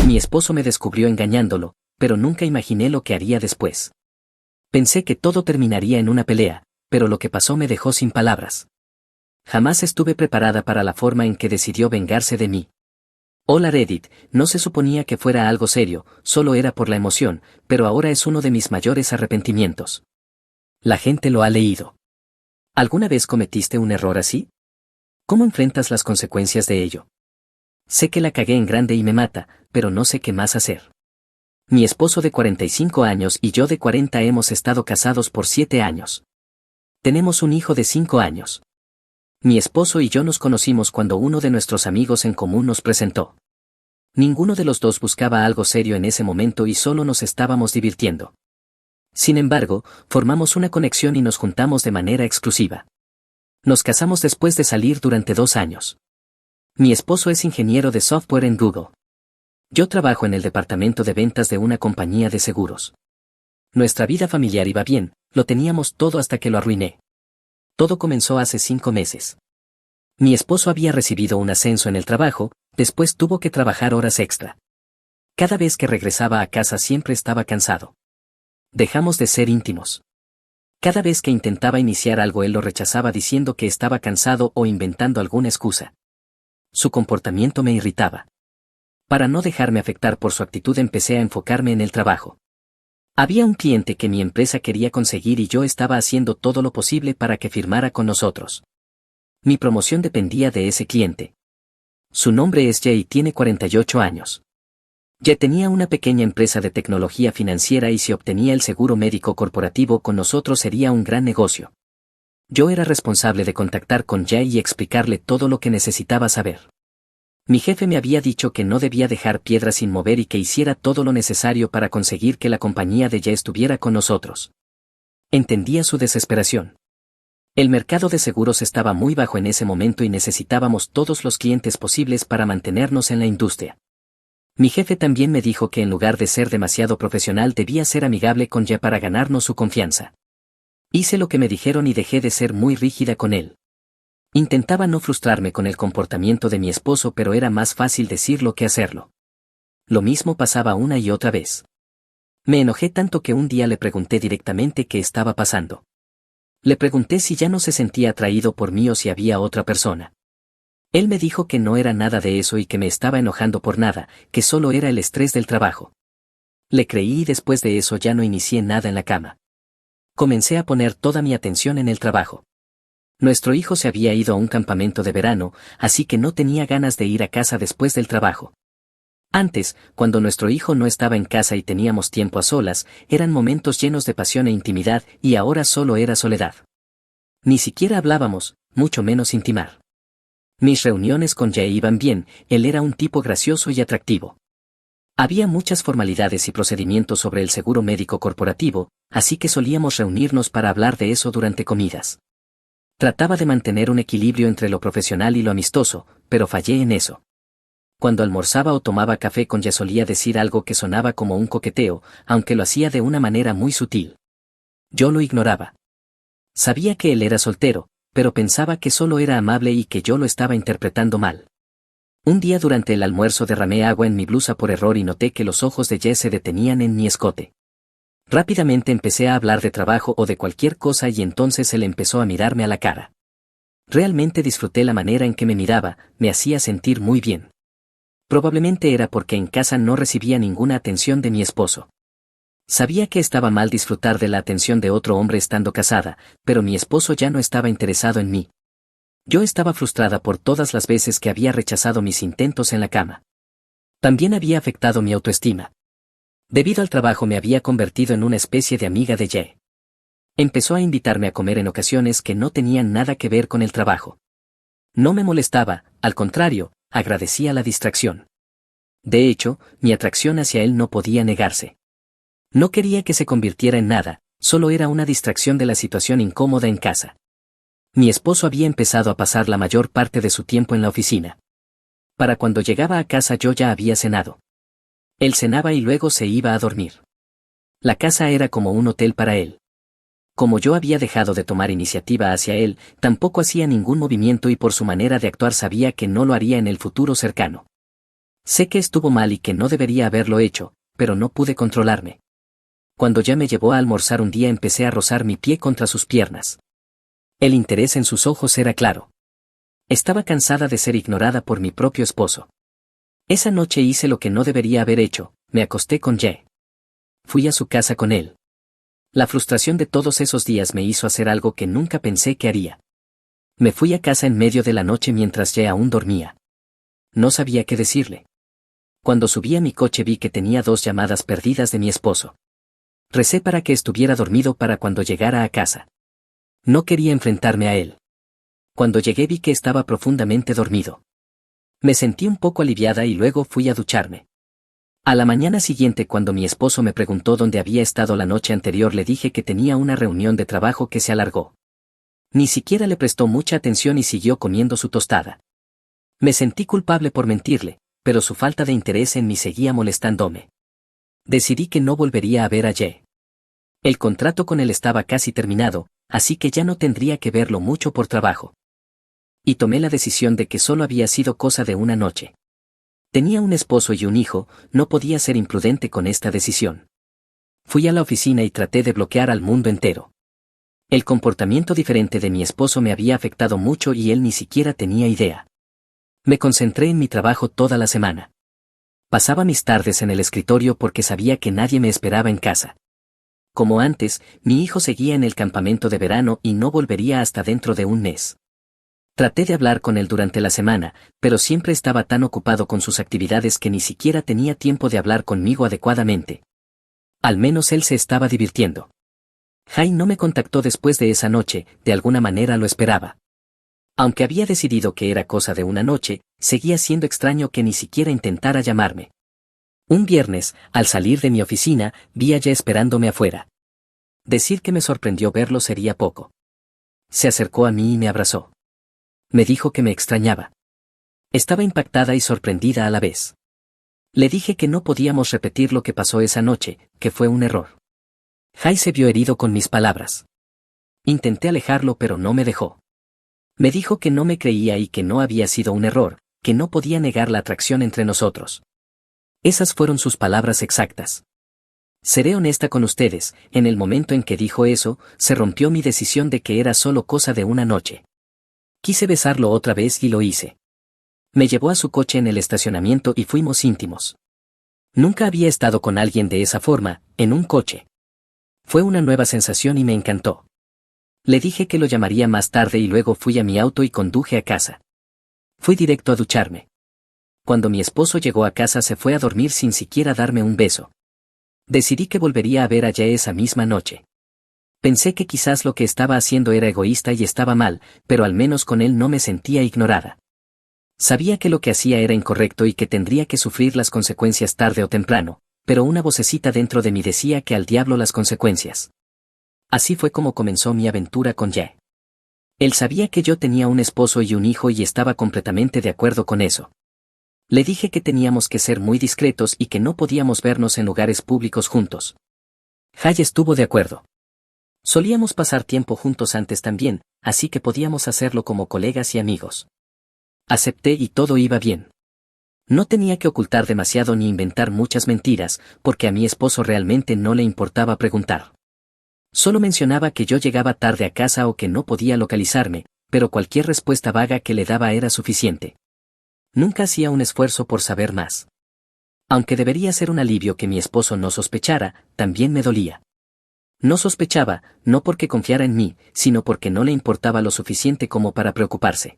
Mi esposo me descubrió engañándolo, pero nunca imaginé lo que haría después. Pensé que todo terminaría en una pelea, pero lo que pasó me dejó sin palabras. Jamás estuve preparada para la forma en que decidió vengarse de mí. Hola Reddit, no se suponía que fuera algo serio, solo era por la emoción, pero ahora es uno de mis mayores arrepentimientos. La gente lo ha leído. ¿Alguna vez cometiste un error así? ¿Cómo enfrentas las consecuencias de ello? Sé que la cagué en grande y me mata, pero no sé qué más hacer. Mi esposo de 45 años y yo de 40 hemos estado casados por 7 años. Tenemos un hijo de 5 años. Mi esposo y yo nos conocimos cuando uno de nuestros amigos en común nos presentó. Ninguno de los dos buscaba algo serio en ese momento y solo nos estábamos divirtiendo. Sin embargo, formamos una conexión y nos juntamos de manera exclusiva. Nos casamos después de salir durante 2 años. Mi esposo es ingeniero de software en Google. Yo trabajo en el departamento de ventas de una compañía de seguros. Nuestra vida familiar iba bien, lo teníamos todo hasta que lo arruiné. Todo comenzó hace 5 meses. Mi esposo había recibido un ascenso en el trabajo, después tuvo que trabajar horas extra. Cada vez que regresaba a casa siempre estaba cansado. Dejamos de ser íntimos. Cada vez que intentaba iniciar algo él lo rechazaba diciendo que estaba cansado o inventando alguna excusa. Su comportamiento me irritaba. Para no dejarme afectar por su actitud empecé a enfocarme en el trabajo. Había un cliente que mi empresa quería conseguir y yo estaba haciendo todo lo posible para que firmara con nosotros. Mi promoción dependía de ese cliente. Su nombre es Jay y tiene 48 años. Ya tenía una pequeña empresa de tecnología financiera y si obtenía el seguro médico corporativo con nosotros sería un gran negocio. Yo era responsable de contactar con Jay y explicarle todo lo que necesitaba saber. Mi jefe me había dicho que no debía dejar piedras sin mover y que hiciera todo lo necesario para conseguir que la compañía de Jay estuviera con nosotros. Entendía su desesperación. El mercado de seguros estaba muy bajo en ese momento y necesitábamos todos los clientes posibles para mantenernos en la industria. Mi jefe también me dijo que en lugar de ser demasiado profesional debía ser amigable con Jay para ganarnos su confianza. Hice lo que me dijeron y dejé de ser muy rígida con él. Intentaba no frustrarme con el comportamiento de mi esposo, pero era más fácil decirlo que hacerlo. Lo mismo pasaba una y otra vez. Me enojé tanto que un día le pregunté directamente qué estaba pasando. Le pregunté si ya no se sentía atraído por mí o si había otra persona. Él me dijo que no era nada de eso y que me estaba enojando por nada, que solo era el estrés del trabajo. Le creí y después de eso ya no inicié nada en la cama. Comencé a poner toda mi atención en el trabajo. Nuestro hijo se había ido a un campamento de verano, así que no tenía ganas de ir a casa después del trabajo. Antes, cuando nuestro hijo no estaba en casa y teníamos tiempo a solas, eran momentos llenos de pasión e intimidad y ahora solo era soledad. Ni siquiera hablábamos, mucho menos intimar. Mis reuniones con Jay iban bien, él era un tipo gracioso y atractivo. Había muchas formalidades y procedimientos sobre el seguro médico corporativo, así que solíamos reunirnos para hablar de eso durante comidas. Trataba de mantener un equilibrio entre lo profesional y lo amistoso, pero fallé en eso. Cuando almorzaba o tomaba café con Jay solía decir algo que sonaba como un coqueteo, aunque lo hacía de una manera muy sutil. Yo lo ignoraba. Sabía que él era soltero, pero pensaba que solo era amable y que yo lo estaba interpretando mal. Un día durante el almuerzo derramé agua en mi blusa por error y noté que los ojos de Jay se detenían en mi escote. Rápidamente empecé a hablar de trabajo o de cualquier cosa y entonces él empezó a mirarme a la cara. Realmente disfruté la manera en que me miraba, me hacía sentir muy bien. Probablemente era porque en casa no recibía ninguna atención de mi esposo. Sabía que estaba mal disfrutar de la atención de otro hombre estando casada, pero mi esposo ya no estaba interesado en mí. Yo estaba frustrada por todas las veces que había rechazado mis intentos en la cama. También había afectado mi autoestima. Debido al trabajo me había convertido en una especie de amiga de Jay. Empezó a invitarme a comer en ocasiones que no tenían nada que ver con el trabajo. No me molestaba, al contrario, agradecía la distracción. De hecho, mi atracción hacia él no podía negarse. No quería que se convirtiera en nada, solo era una distracción de la situación incómoda en casa. Mi esposo había empezado a pasar la mayor parte de su tiempo en la oficina. Para cuando llegaba a casa yo ya había cenado. Él cenaba y luego se iba a dormir. La casa era como un hotel para él. Como yo había dejado de tomar iniciativa hacia él, tampoco hacía ningún movimiento y por su manera de actuar sabía que no lo haría en el futuro cercano. Sé que estuvo mal y que no debería haberlo hecho, pero no pude controlarme. Cuando ya me llevó a almorzar un día empecé a rozar mi pie contra sus piernas. El interés en sus ojos era claro. Estaba cansada de ser ignorada por mi propio esposo. Esa noche hice lo que no debería haber hecho, me acosté con Ye. Fui a su casa con él. La frustración de todos esos días me hizo hacer algo que nunca pensé que haría. Me fui a casa en medio de la noche mientras Ye aún dormía. No sabía qué decirle. Cuando subí a mi coche vi que tenía 2 llamadas perdidas de mi esposo. Recé para que estuviera dormido para cuando llegara a casa. No quería enfrentarme a él. Cuando llegué vi que estaba profundamente dormido. Me sentí un poco aliviada y luego fui a ducharme. A la mañana siguiente cuando mi esposo me preguntó dónde había estado la noche anterior le dije que tenía una reunión de trabajo que se alargó. Ni siquiera le prestó mucha atención y siguió comiendo su tostada. Me sentí culpable por mentirle, pero su falta de interés en mí seguía molestándome. Decidí que no volvería a ver a Ye. El contrato con él estaba casi terminado, así que ya no tendría que verlo mucho por trabajo. Y tomé la decisión de que solo había sido cosa de una noche. Tenía un esposo y un hijo, no podía ser imprudente con esta decisión. Fui a la oficina y traté de bloquear al mundo entero. El comportamiento diferente de mi esposo me había afectado mucho y él ni siquiera tenía idea. Me concentré en mi trabajo toda la semana. Pasaba mis tardes en el escritorio porque sabía que nadie me esperaba en casa. Como antes, mi hijo seguía en el campamento de verano y no volvería hasta dentro de un mes. Traté de hablar con él durante la semana, pero siempre estaba tan ocupado con sus actividades que ni siquiera tenía tiempo de hablar conmigo adecuadamente. Al menos él se estaba divirtiendo. Jai no me contactó después de esa noche, de alguna manera lo esperaba. Aunque había decidido que era cosa de una noche, seguía siendo extraño que ni siquiera intentara llamarme. Un viernes, al salir de mi oficina, vi a Ye esperándome afuera. Decir que me sorprendió verlo sería poco. Se acercó a mí y me abrazó. Me dijo que me extrañaba. Estaba impactada y sorprendida a la vez. Le dije que no podíamos repetir lo que pasó esa noche, que fue un error. Jai se vio herido con mis palabras. Intenté alejarlo pero no me dejó. Me dijo que no me creía y que no había sido un error, que no podía negar la atracción entre nosotros. Esas fueron sus palabras exactas. Seré honesta con ustedes, en el momento en que dijo eso, se rompió mi decisión de que era solo cosa de una noche. Quise besarlo otra vez y lo hice. Me llevó a su coche en el estacionamiento y fuimos íntimos. Nunca había estado con alguien de esa forma, en un coche. Fue una nueva sensación y me encantó. Le dije que lo llamaría más tarde y luego fui a mi auto y conduje a casa. Fui directo a ducharme. Cuando mi esposo llegó a casa se fue a dormir sin siquiera darme un beso. Decidí que volvería a ver a Ye esa misma noche. Pensé que quizás lo que estaba haciendo era egoísta y estaba mal, pero al menos con él no me sentía ignorada. Sabía que lo que hacía era incorrecto y que tendría que sufrir las consecuencias tarde o temprano, pero una vocecita dentro de mí decía que al diablo las consecuencias. Así fue como comenzó mi aventura con Ye. Él sabía que yo tenía un esposo y un hijo y estaba completamente de acuerdo con eso. Le dije que teníamos que ser muy discretos y que no podíamos vernos en lugares públicos juntos. Jai estuvo de acuerdo. Solíamos pasar tiempo juntos antes también, así que podíamos hacerlo como colegas y amigos. Acepté y todo iba bien. No tenía que ocultar demasiado ni inventar muchas mentiras, porque a mi esposo realmente no le importaba preguntar. Solo mencionaba que yo llegaba tarde a casa o que no podía localizarme, pero cualquier respuesta vaga que le daba era suficiente. Nunca hacía un esfuerzo por saber más. Aunque debería ser un alivio que mi esposo no sospechara, también me dolía. No sospechaba, no porque confiara en mí, sino porque no le importaba lo suficiente como para preocuparse.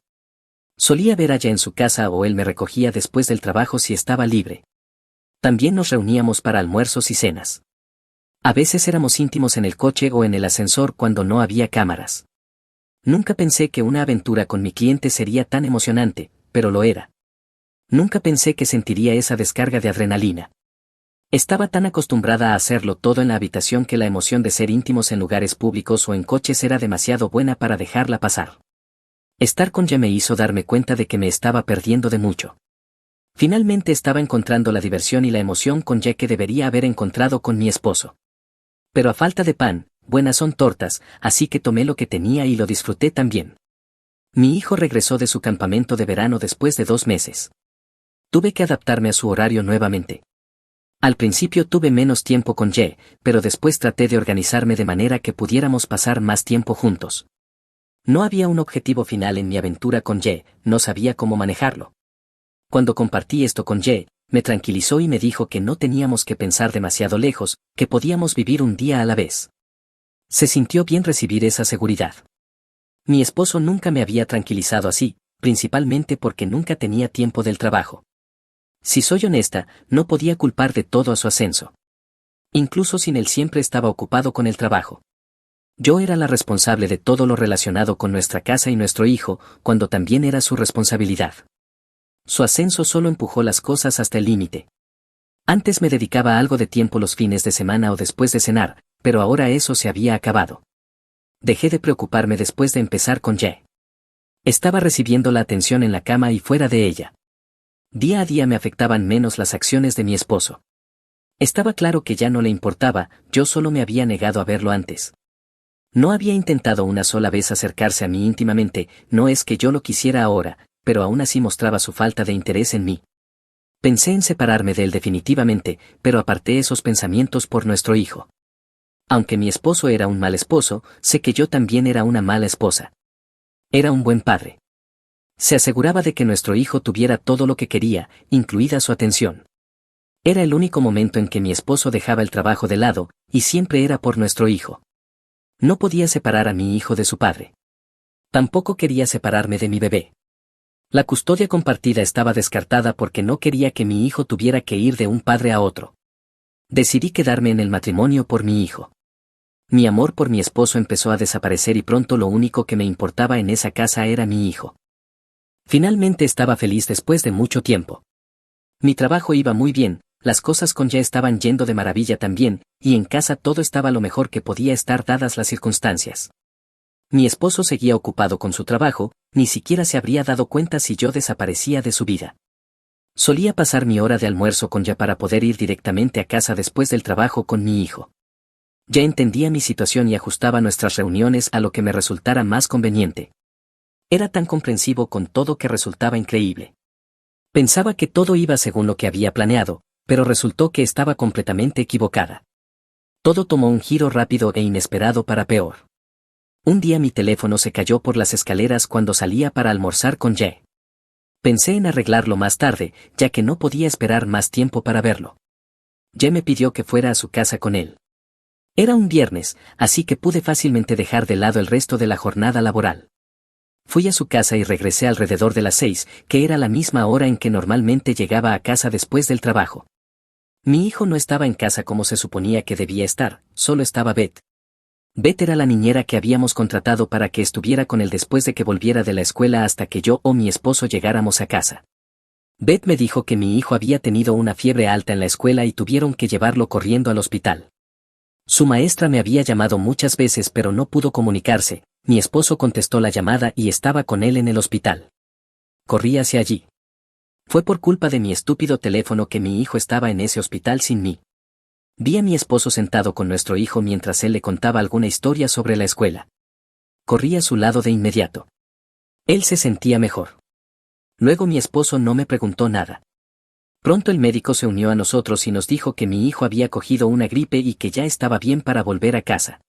Solía ver allá en su casa o él me recogía después del trabajo si estaba libre. También nos reuníamos para almuerzos y cenas. A veces éramos íntimos en el coche o en el ascensor cuando no había cámaras. Nunca pensé que una aventura con mi cliente sería tan emocionante, pero lo era. Nunca pensé que sentiría esa descarga de adrenalina. Estaba tan acostumbrada a hacerlo todo en la habitación que la emoción de ser íntimos en lugares públicos o en coches era demasiado buena para dejarla pasar. Estar con Ye me hizo darme cuenta de que me estaba perdiendo de mucho. Finalmente estaba encontrando la diversión y la emoción con Ye que debería haber encontrado con mi esposo. Pero a falta de pan, buenas son tortas, así que tomé lo que tenía y lo disfruté también. Mi hijo regresó de su campamento de verano después de 2 meses. Tuve que adaptarme a su horario nuevamente. Al principio tuve menos tiempo con Ye, pero después traté de organizarme de manera que pudiéramos pasar más tiempo juntos. No había un objetivo final en mi aventura con Ye, no sabía cómo manejarlo. Cuando compartí esto con Ye, me tranquilizó y me dijo que no teníamos que pensar demasiado lejos, que podíamos vivir un día a la vez. Se sintió bien recibir esa seguridad. Mi esposo nunca me había tranquilizado así, principalmente porque nunca tenía tiempo del trabajo. Si soy honesta, no podía culpar de todo a su ascenso. Incluso sin él siempre estaba ocupado con el trabajo. Yo era la responsable de todo lo relacionado con nuestra casa y nuestro hijo, cuando también era su responsabilidad. Su ascenso solo empujó las cosas hasta el límite. Antes me dedicaba algo de tiempo los fines de semana o después de cenar, pero ahora eso se había acabado. Dejé de preocuparme después de empezar con Ye. Estaba recibiendo la atención en la cama y fuera de ella. Día a día me afectaban menos las acciones de mi esposo. Estaba claro que ya no le importaba, yo solo me había negado a verlo antes. No había intentado una sola vez acercarse a mí íntimamente, no es que yo lo quisiera ahora, pero aún así mostraba su falta de interés en mí. Pensé en separarme de él definitivamente, pero aparté esos pensamientos por nuestro hijo. Aunque mi esposo era un mal esposo, sé que yo también era una mala esposa. Era un buen padre. Se aseguraba de que nuestro hijo tuviera todo lo que quería, incluida su atención. Era el único momento en que mi esposo dejaba el trabajo de lado, y siempre era por nuestro hijo. No podía separar a mi hijo de su padre. Tampoco quería separarme de mi bebé. La custodia compartida estaba descartada porque no quería que mi hijo tuviera que ir de un padre a otro. Decidí quedarme en el matrimonio por mi hijo. Mi amor por mi esposo empezó a desaparecer y pronto lo único que me importaba en esa casa era mi hijo. Finalmente estaba feliz después de mucho tiempo. Mi trabajo iba muy bien, las cosas con Ye estaban yendo de maravilla también, y en casa todo estaba lo mejor que podía estar dadas las circunstancias. Mi esposo seguía ocupado con su trabajo, ni siquiera se habría dado cuenta si yo desaparecía de su vida. Solía pasar mi hora de almuerzo con Ye para poder ir directamente a casa después del trabajo con mi hijo. Ya entendía mi situación y ajustaba nuestras reuniones a lo que me resultara más conveniente. Era tan comprensivo con todo que resultaba increíble. Pensaba que todo iba según lo que había planeado, pero resultó que estaba completamente equivocada. Todo tomó un giro rápido e inesperado para peor. Un día mi teléfono se cayó por las escaleras cuando salía para almorzar con Ye. Pensé en arreglarlo más tarde, ya que no podía esperar más tiempo para verlo. Ye me pidió que fuera a su casa con él. Era un viernes, así que pude fácilmente dejar de lado el resto de la jornada laboral. Fui a su casa y regresé alrededor de las 6, que era la misma hora en que normalmente llegaba a casa después del trabajo. Mi hijo no estaba en casa como se suponía que debía estar, solo estaba Beth. Beth era la niñera que habíamos contratado para que estuviera con él después de que volviera de la escuela hasta que yo o mi esposo llegáramos a casa. Beth me dijo que mi hijo había tenido una fiebre alta en la escuela y tuvieron que llevarlo corriendo al hospital. Su maestra me había llamado muchas veces pero no pudo comunicarse, mi esposo contestó la llamada y estaba con él en el hospital. Corrí hacia allí. Fue por culpa de mi estúpido teléfono que mi hijo estaba en ese hospital sin mí. Vi a mi esposo sentado con nuestro hijo mientras él le contaba alguna historia sobre la escuela. Corrí a su lado de inmediato. Él se sentía mejor. Luego mi esposo no me preguntó nada. Pronto el médico se unió a nosotros y nos dijo que mi hijo había cogido una gripe y que ya estaba bien para volver a casa.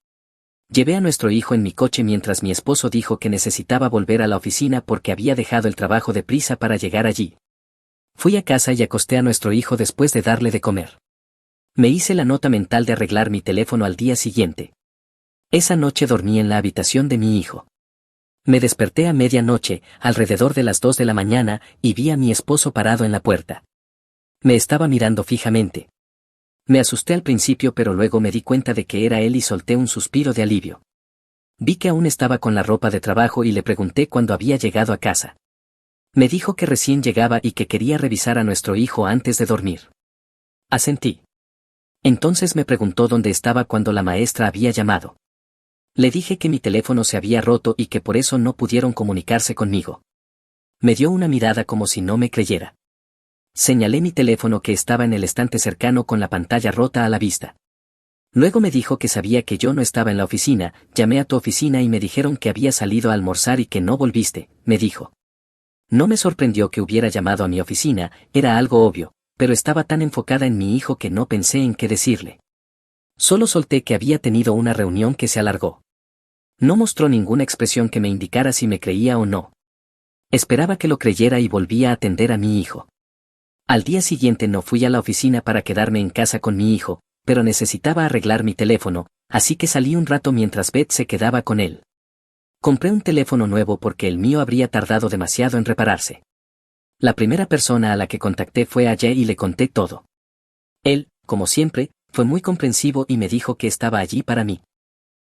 Llevé a nuestro hijo en mi coche mientras mi esposo dijo que necesitaba volver a la oficina porque había dejado el trabajo deprisa para llegar allí. Fui a casa y acosté a nuestro hijo después de darle de comer. Me hice la nota mental de arreglar mi teléfono al día siguiente. Esa noche dormí en la habitación de mi hijo. Me desperté a medianoche, alrededor de las 2 de la mañana, y vi a mi esposo parado en la puerta. Me estaba mirando fijamente. Me asusté al principio pero luego me di cuenta de que era él y solté un suspiro de alivio. Vi que aún estaba con la ropa de trabajo y le pregunté cuándo había llegado a casa. Me dijo que recién llegaba y que quería revisar a nuestro hijo antes de dormir. Asentí. Entonces me preguntó dónde estaba cuando la maestra había llamado. Le dije que mi teléfono se había roto y que por eso no pudieron comunicarse conmigo. Me dio una mirada como si no me creyera. Señalé mi teléfono que estaba en el estante cercano con la pantalla rota a la vista. Luego me dijo que sabía que yo no estaba en la oficina, llamé a tu oficina y me dijeron que había salido a almorzar y que no volviste, me dijo. No me sorprendió que hubiera llamado a mi oficina, era algo obvio, pero estaba tan enfocada en mi hijo que no pensé en qué decirle. Solo solté que había tenido una reunión que se alargó. No mostró ninguna expresión que me indicara si me creía o no. Esperaba que lo creyera y volví a atender a mi hijo. Al día siguiente no fui a la oficina para quedarme en casa con mi hijo, pero necesitaba arreglar mi teléfono, así que salí un rato mientras Beth se quedaba con él. Compré un teléfono nuevo porque el mío habría tardado demasiado en repararse. La primera persona a la que contacté fue a Jay y le conté todo. Él, como siempre, fue muy comprensivo y me dijo que estaba allí para mí.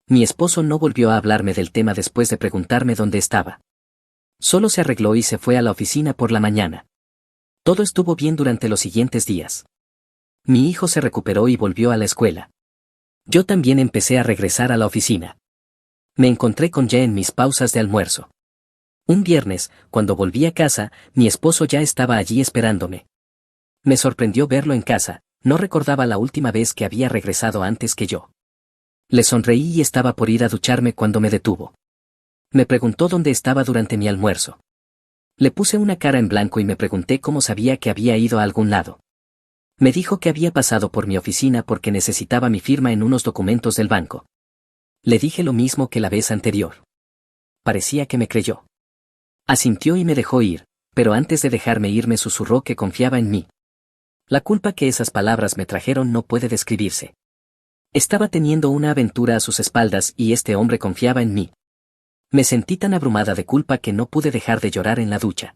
Mi esposo no volvió a hablarme del tema después de preguntarme dónde estaba. Solo se arregló y se fue a la oficina por la mañana. Todo estuvo bien durante los siguientes días. Mi hijo se recuperó y volvió a la escuela. Yo también empecé a regresar a la oficina. Me encontré con Jay en mis pausas de almuerzo. Un viernes, cuando volví a casa, mi esposo ya estaba allí esperándome. Me sorprendió verlo en casa, no recordaba la última vez que había regresado antes que yo. Le sonreí y estaba por ir a ducharme cuando me detuvo. Me preguntó dónde estaba durante mi almuerzo. Le puse una cara en blanco y me pregunté cómo sabía que había ido a algún lado. Me dijo que había pasado por mi oficina porque necesitaba mi firma en unos documentos del banco. Le dije lo mismo que la vez anterior. Parecía que me creyó. Asintió y me dejó ir, pero antes de dejarme ir me susurró que confiaba en mí. La culpa que esas palabras me trajeron no puede describirse. Estaba teniendo una aventura a sus espaldas y este hombre confiaba en mí. Me sentí tan abrumada de culpa que no pude dejar de llorar en la ducha.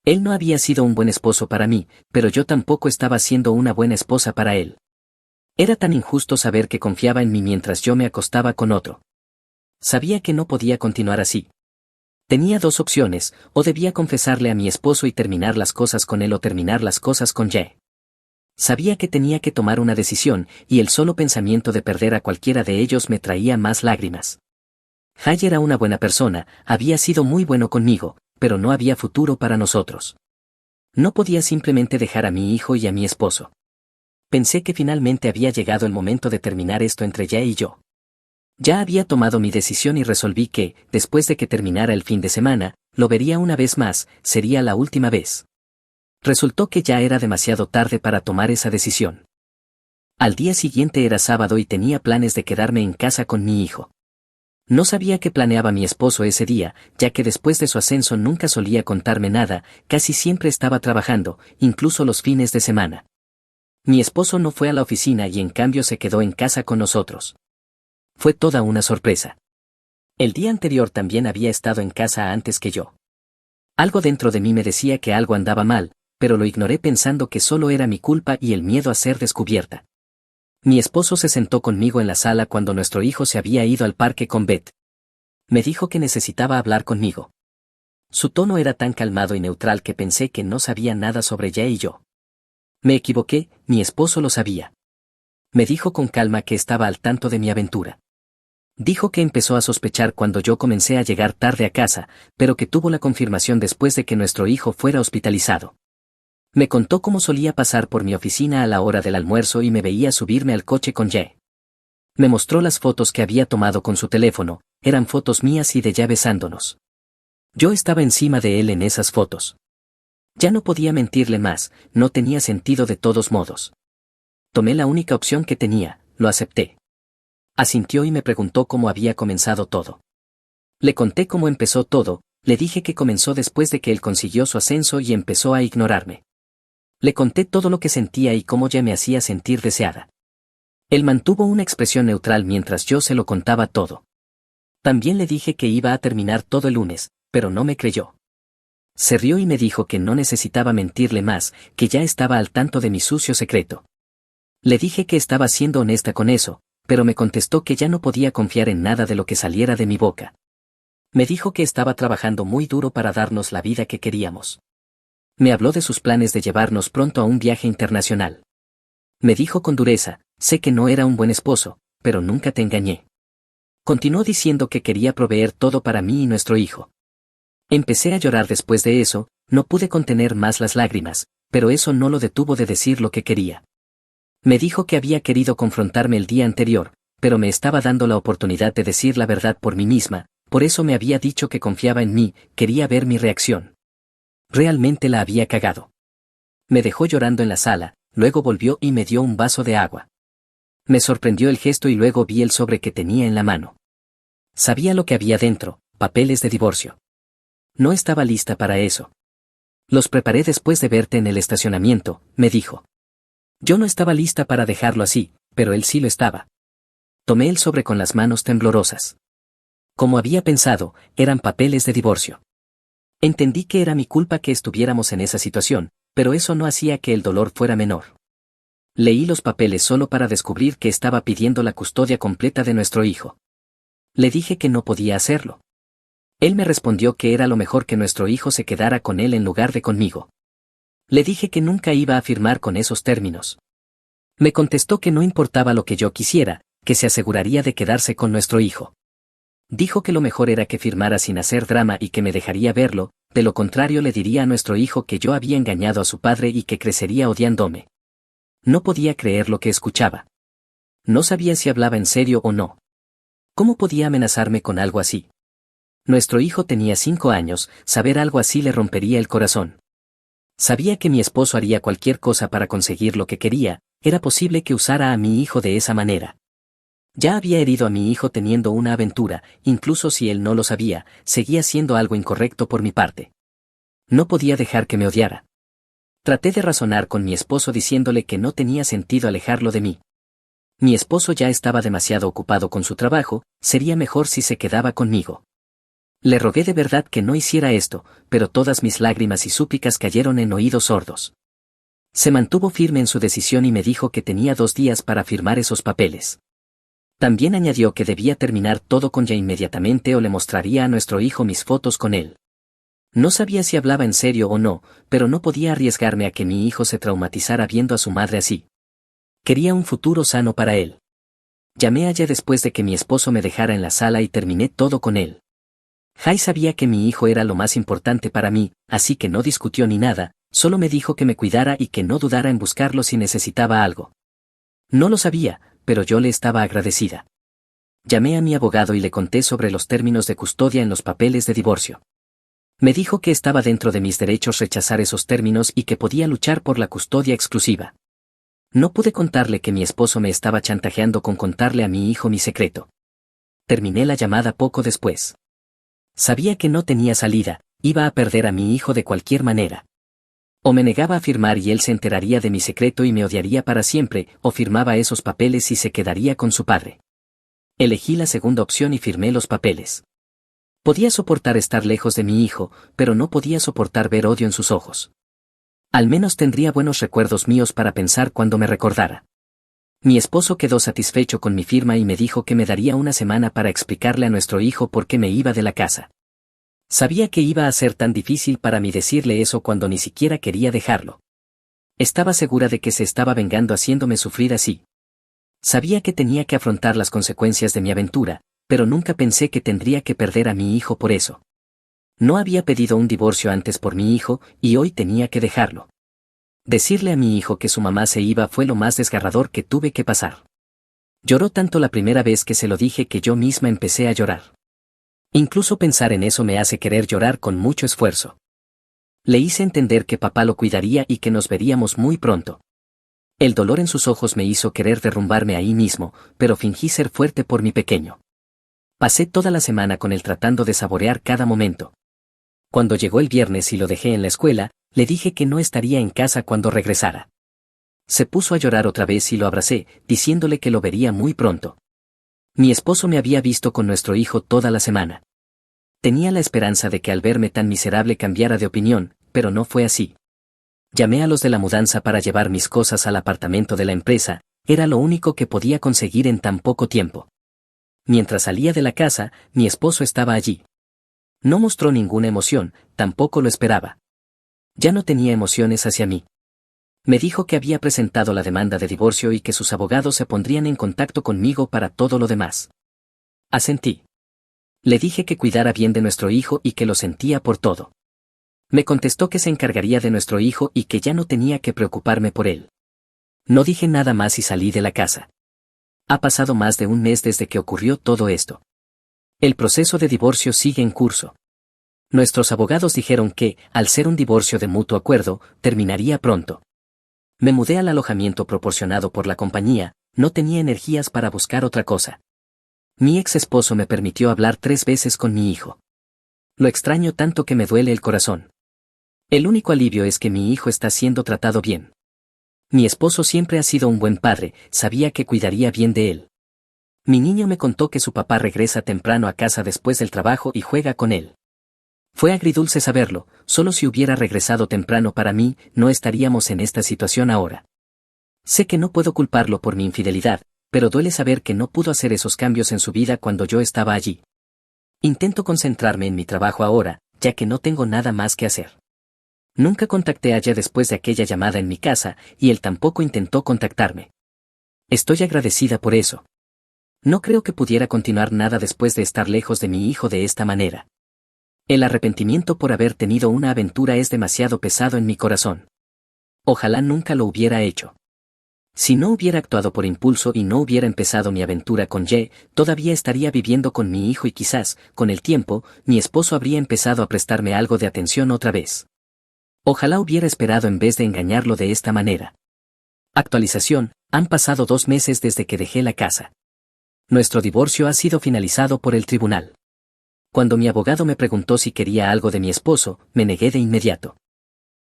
Él no había sido un buen esposo para mí, pero yo tampoco estaba siendo una buena esposa para él. Era tan injusto saber que confiaba en mí mientras yo me acostaba con otro. Sabía que no podía continuar así. Tenía dos opciones, o debía confesarle a mi esposo y terminar las cosas con él o terminar las cosas con Jay. Sabía que tenía que tomar una decisión, y el solo pensamiento de perder a cualquiera de ellos me traía más lágrimas. Jay era una buena persona, había sido muy bueno conmigo, pero no había futuro para nosotros. No podía simplemente dejar a mi hijo y a mi esposo. Pensé que finalmente había llegado el momento de terminar esto entre Jay y yo. Ya había tomado mi decisión y resolví que, después de que terminara el fin de semana, lo vería una vez más, sería la última vez. Resultó que ya era demasiado tarde para tomar esa decisión. Al día siguiente era sábado y tenía planes de quedarme en casa con mi hijo. No sabía qué planeaba mi esposo ese día, ya que después de su ascenso nunca solía contarme nada, casi siempre estaba trabajando, incluso los fines de semana. Mi esposo no fue a la oficina y en cambio se quedó en casa con nosotros. Fue toda una sorpresa. El día anterior también había estado en casa antes que yo. Algo dentro de mí me decía que algo andaba mal, pero lo ignoré pensando que solo era mi culpa y el miedo a ser descubierta. Mi esposo se sentó conmigo en la sala cuando nuestro hijo se había ido al parque con Beth. Me dijo que necesitaba hablar conmigo. Su tono era tan calmado y neutral que pensé que no sabía nada sobre Jay y yo. Me equivoqué, mi esposo lo sabía. Me dijo con calma que estaba al tanto de mi aventura. Dijo que empezó a sospechar cuando yo comencé a llegar tarde a casa, pero que tuvo la confirmación después de que nuestro hijo fuera hospitalizado. Me contó cómo solía pasar por mi oficina a la hora del almuerzo y me veía subirme al coche con Jay. Me mostró las fotos que había tomado con su teléfono, eran fotos mías y de Jay besándonos. Yo estaba encima de él en esas fotos. Ya no podía mentirle más, no tenía sentido de todos modos. Tomé la única opción que tenía, lo acepté. Asintió y me preguntó cómo había comenzado todo. Le conté cómo empezó todo, le dije que comenzó después de que él consiguió su ascenso y empezó a ignorarme. Le conté todo lo que sentía y cómo ya me hacía sentir deseada. Él mantuvo una expresión neutral mientras yo se lo contaba todo. También le dije que iba a terminar todo el lunes, pero no me creyó. Se rió y me dijo que no necesitaba mentirle más, que ya estaba al tanto de mi sucio secreto. Le dije que estaba siendo honesta con eso, pero me contestó que ya no podía confiar en nada de lo que saliera de mi boca. Me dijo que estaba trabajando muy duro para darnos la vida que queríamos. Me habló de sus planes de llevarnos pronto a un viaje internacional. Me dijo con dureza, sé que no era un buen esposo, pero nunca te engañé. Continuó diciendo que quería proveer todo para mí y nuestro hijo. Empecé a llorar después de eso, no pude contener más las lágrimas, pero eso no lo detuvo de decir lo que quería. Me dijo que había querido confrontarme el día anterior, pero me estaba dando la oportunidad de decir la verdad por mí misma, por eso me había dicho que confiaba en mí, quería ver mi reacción. Realmente la había cagado. Me dejó llorando en la sala, luego volvió y me dio un vaso de agua. Me sorprendió el gesto y luego vi el sobre que tenía en la mano. Sabía lo que había dentro, papeles de divorcio. No estaba lista para eso. Los preparé después de verte en el estacionamiento, me dijo. Yo no estaba lista para dejarlo así, pero él sí lo estaba. Tomé el sobre con las manos temblorosas. Como había pensado, eran papeles de divorcio. Entendí que era mi culpa que estuviéramos en esa situación, pero eso no hacía que el dolor fuera menor. Leí los papeles solo para descubrir que estaba pidiendo la custodia completa de nuestro hijo. Le dije que no podía hacerlo. Él me respondió que era lo mejor que nuestro hijo se quedara con él en lugar de conmigo. Le dije que nunca iba a firmar con esos términos. Me contestó que no importaba lo que yo quisiera, que se aseguraría de quedarse con nuestro hijo. Dijo que lo mejor era que firmara sin hacer drama y que me dejaría verlo, de lo contrario le diría a nuestro hijo que yo había engañado a su padre y que crecería odiándome. No podía creer lo que escuchaba. No sabía si hablaba en serio o no. ¿Cómo podía amenazarme con algo así? Nuestro hijo tenía 5 años, saber algo así le rompería el corazón. Sabía que mi esposo haría cualquier cosa para conseguir lo que quería, era posible que usara a mi hijo de esa manera. Ya había herido a mi hijo teniendo una aventura, incluso si él no lo sabía, seguía siendo algo incorrecto por mi parte. No podía dejar que me odiara. Traté de razonar con mi esposo diciéndole que no tenía sentido alejarlo de mí. Mi esposo ya estaba demasiado ocupado con su trabajo, sería mejor si se quedaba conmigo. Le rogué de verdad que no hiciera esto, pero todas mis lágrimas y súplicas cayeron en oídos sordos. Se mantuvo firme en su decisión y me dijo que tenía 2 días para firmar esos papeles. También añadió que debía terminar todo con ya inmediatamente o le mostraría a nuestro hijo mis fotos con él. No sabía si hablaba en serio o no, pero no podía arriesgarme a que mi hijo se traumatizara viendo a su madre así. Quería un futuro sano para él. Llamé a ella después de que mi esposo me dejara en la sala y terminé todo con él. Jai sabía que mi hijo era lo más importante para mí, así que no discutió ni nada, solo me dijo que me cuidara y que no dudara en buscarlo si necesitaba algo. No lo sabía, pero yo le estaba agradecida. Llamé a mi abogado y le conté sobre los términos de custodia en los papeles de divorcio. Me dijo que estaba dentro de mis derechos rechazar esos términos y que podía luchar por la custodia exclusiva. No pude contarle que mi esposo me estaba chantajeando con contarle a mi hijo mi secreto. Terminé la llamada poco después. Sabía que no tenía salida, iba a perder a mi hijo de cualquier manera. O me negaba a firmar y él se enteraría de mi secreto y me odiaría para siempre, o firmaba esos papeles y se quedaría con su padre. Elegí la segunda opción y firmé los papeles. Podía soportar estar lejos de mi hijo, pero no podía soportar ver odio en sus ojos. Al menos tendría buenos recuerdos míos para pensar cuando me recordara. Mi esposo quedó satisfecho con mi firma y me dijo que me daría una semana para explicarle a nuestro hijo por qué me iba de la casa. Sabía que iba a ser tan difícil para mí decirle eso cuando ni siquiera quería dejarlo. Estaba segura de que se estaba vengando haciéndome sufrir así. Sabía que tenía que afrontar las consecuencias de mi aventura, pero nunca pensé que tendría que perder a mi hijo por eso. No había pedido un divorcio antes por mi hijo, y hoy tenía que dejarlo. Decirle a mi hijo que su mamá se iba fue lo más desgarrador que tuve que pasar. Lloró tanto la primera vez que se lo dije que yo misma empecé a llorar. Incluso pensar en eso me hace querer llorar con mucho esfuerzo. Le hice entender que papá lo cuidaría y que nos veríamos muy pronto. El dolor en sus ojos me hizo querer derrumbarme ahí mismo, pero fingí ser fuerte por mi pequeño. Pasé toda la semana con él tratando de saborear cada momento. Cuando llegó el viernes y lo dejé en la escuela, le dije que no estaría en casa cuando regresara. Se puso a llorar otra vez y lo abracé, diciéndole que lo vería muy pronto. Mi esposo me había visto con nuestro hijo toda la semana. Tenía la esperanza de que al verme tan miserable cambiara de opinión, pero no fue así. Llamé a los de la mudanza para llevar mis cosas al apartamento de la empresa, era lo único que podía conseguir en tan poco tiempo. Mientras salía de la casa, mi esposo estaba allí. No mostró ninguna emoción, tampoco lo esperaba. Ya no tenía emociones hacia mí. Me dijo que había presentado la demanda de divorcio y que sus abogados se pondrían en contacto conmigo para todo lo demás. Asentí. Le dije que cuidara bien de nuestro hijo y que lo sentía por todo. Me contestó que se encargaría de nuestro hijo y que ya no tenía que preocuparme por él. No dije nada más y salí de la casa. Ha pasado más de un mes desde que ocurrió todo esto. El proceso de divorcio sigue en curso. Nuestros abogados dijeron que, al ser un divorcio de mutuo acuerdo, terminaría pronto. Me mudé al alojamiento proporcionado por la compañía, no tenía energías para buscar otra cosa. Mi ex esposo me permitió hablar 3 veces con mi hijo. Lo extraño tanto que me duele el corazón. El único alivio es que mi hijo está siendo tratado bien. Mi esposo siempre ha sido un buen padre, sabía que cuidaría bien de él. Mi niño me contó que su papá regresa temprano a casa después del trabajo y juega con él. Fue agridulce saberlo, solo si hubiera regresado temprano para mí, no estaríamos en esta situación ahora. Sé que no puedo culparlo por mi infidelidad, pero duele saber que no pudo hacer esos cambios en su vida cuando yo estaba allí. Intento concentrarme en mi trabajo ahora, ya que no tengo nada más que hacer. Nunca contacté a Jay después de aquella llamada en mi casa, y él tampoco intentó contactarme. Estoy agradecida por eso. No creo que pudiera continuar nada después de estar lejos de mi hijo de esta manera. El arrepentimiento por haber tenido una aventura es demasiado pesado en mi corazón. Ojalá nunca lo hubiera hecho. Si no hubiera actuado por impulso y no hubiera empezado mi aventura con Jay, todavía estaría viviendo con mi hijo y quizás, con el tiempo, mi esposo habría empezado a prestarme algo de atención otra vez. Ojalá hubiera esperado en vez de engañarlo de esta manera. Actualización: han pasado 2 meses desde que dejé la casa. Nuestro divorcio ha sido finalizado por el tribunal. Cuando mi abogado me preguntó si quería algo de mi esposo, me negué de inmediato.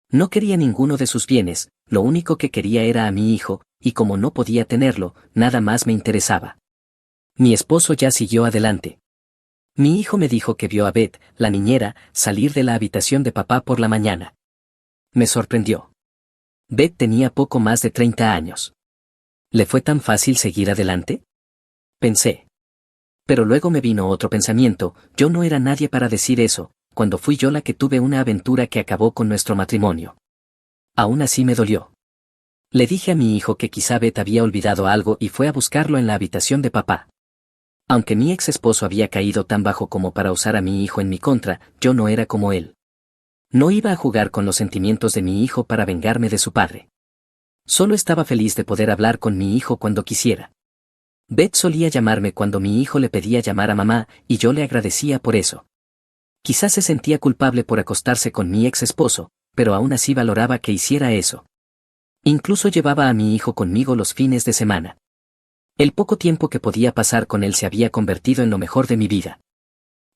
No quería ninguno de sus bienes, lo único que quería era a mi hijo, y como no podía tenerlo, nada más me interesaba. Mi esposo ya siguió adelante. Mi hijo me dijo que vio a Beth, la niñera, salir de la habitación de papá por la mañana. Me sorprendió. Beth tenía poco más de 30 años. ¿Le fue tan fácil seguir adelante? Pensé. Pero luego me vino otro pensamiento: yo no era nadie para decir eso, cuando fui yo la que tuve una aventura que acabó con nuestro matrimonio. Aún así me dolió. Le dije a mi hijo que quizá Beth había olvidado algo y fue a buscarlo en la habitación de papá. Aunque mi ex esposo había caído tan bajo como para usar a mi hijo en mi contra, yo no era como él. No iba a jugar con los sentimientos de mi hijo para vengarme de su padre. Solo estaba feliz de poder hablar con mi hijo cuando quisiera. Beth solía llamarme cuando mi hijo le pedía llamar a mamá, y yo le agradecía por eso. Quizás se sentía culpable por acostarse con mi ex esposo, pero aún así valoraba que hiciera eso. Incluso llevaba a mi hijo conmigo los fines de semana. El poco tiempo que podía pasar con él se había convertido en lo mejor de mi vida.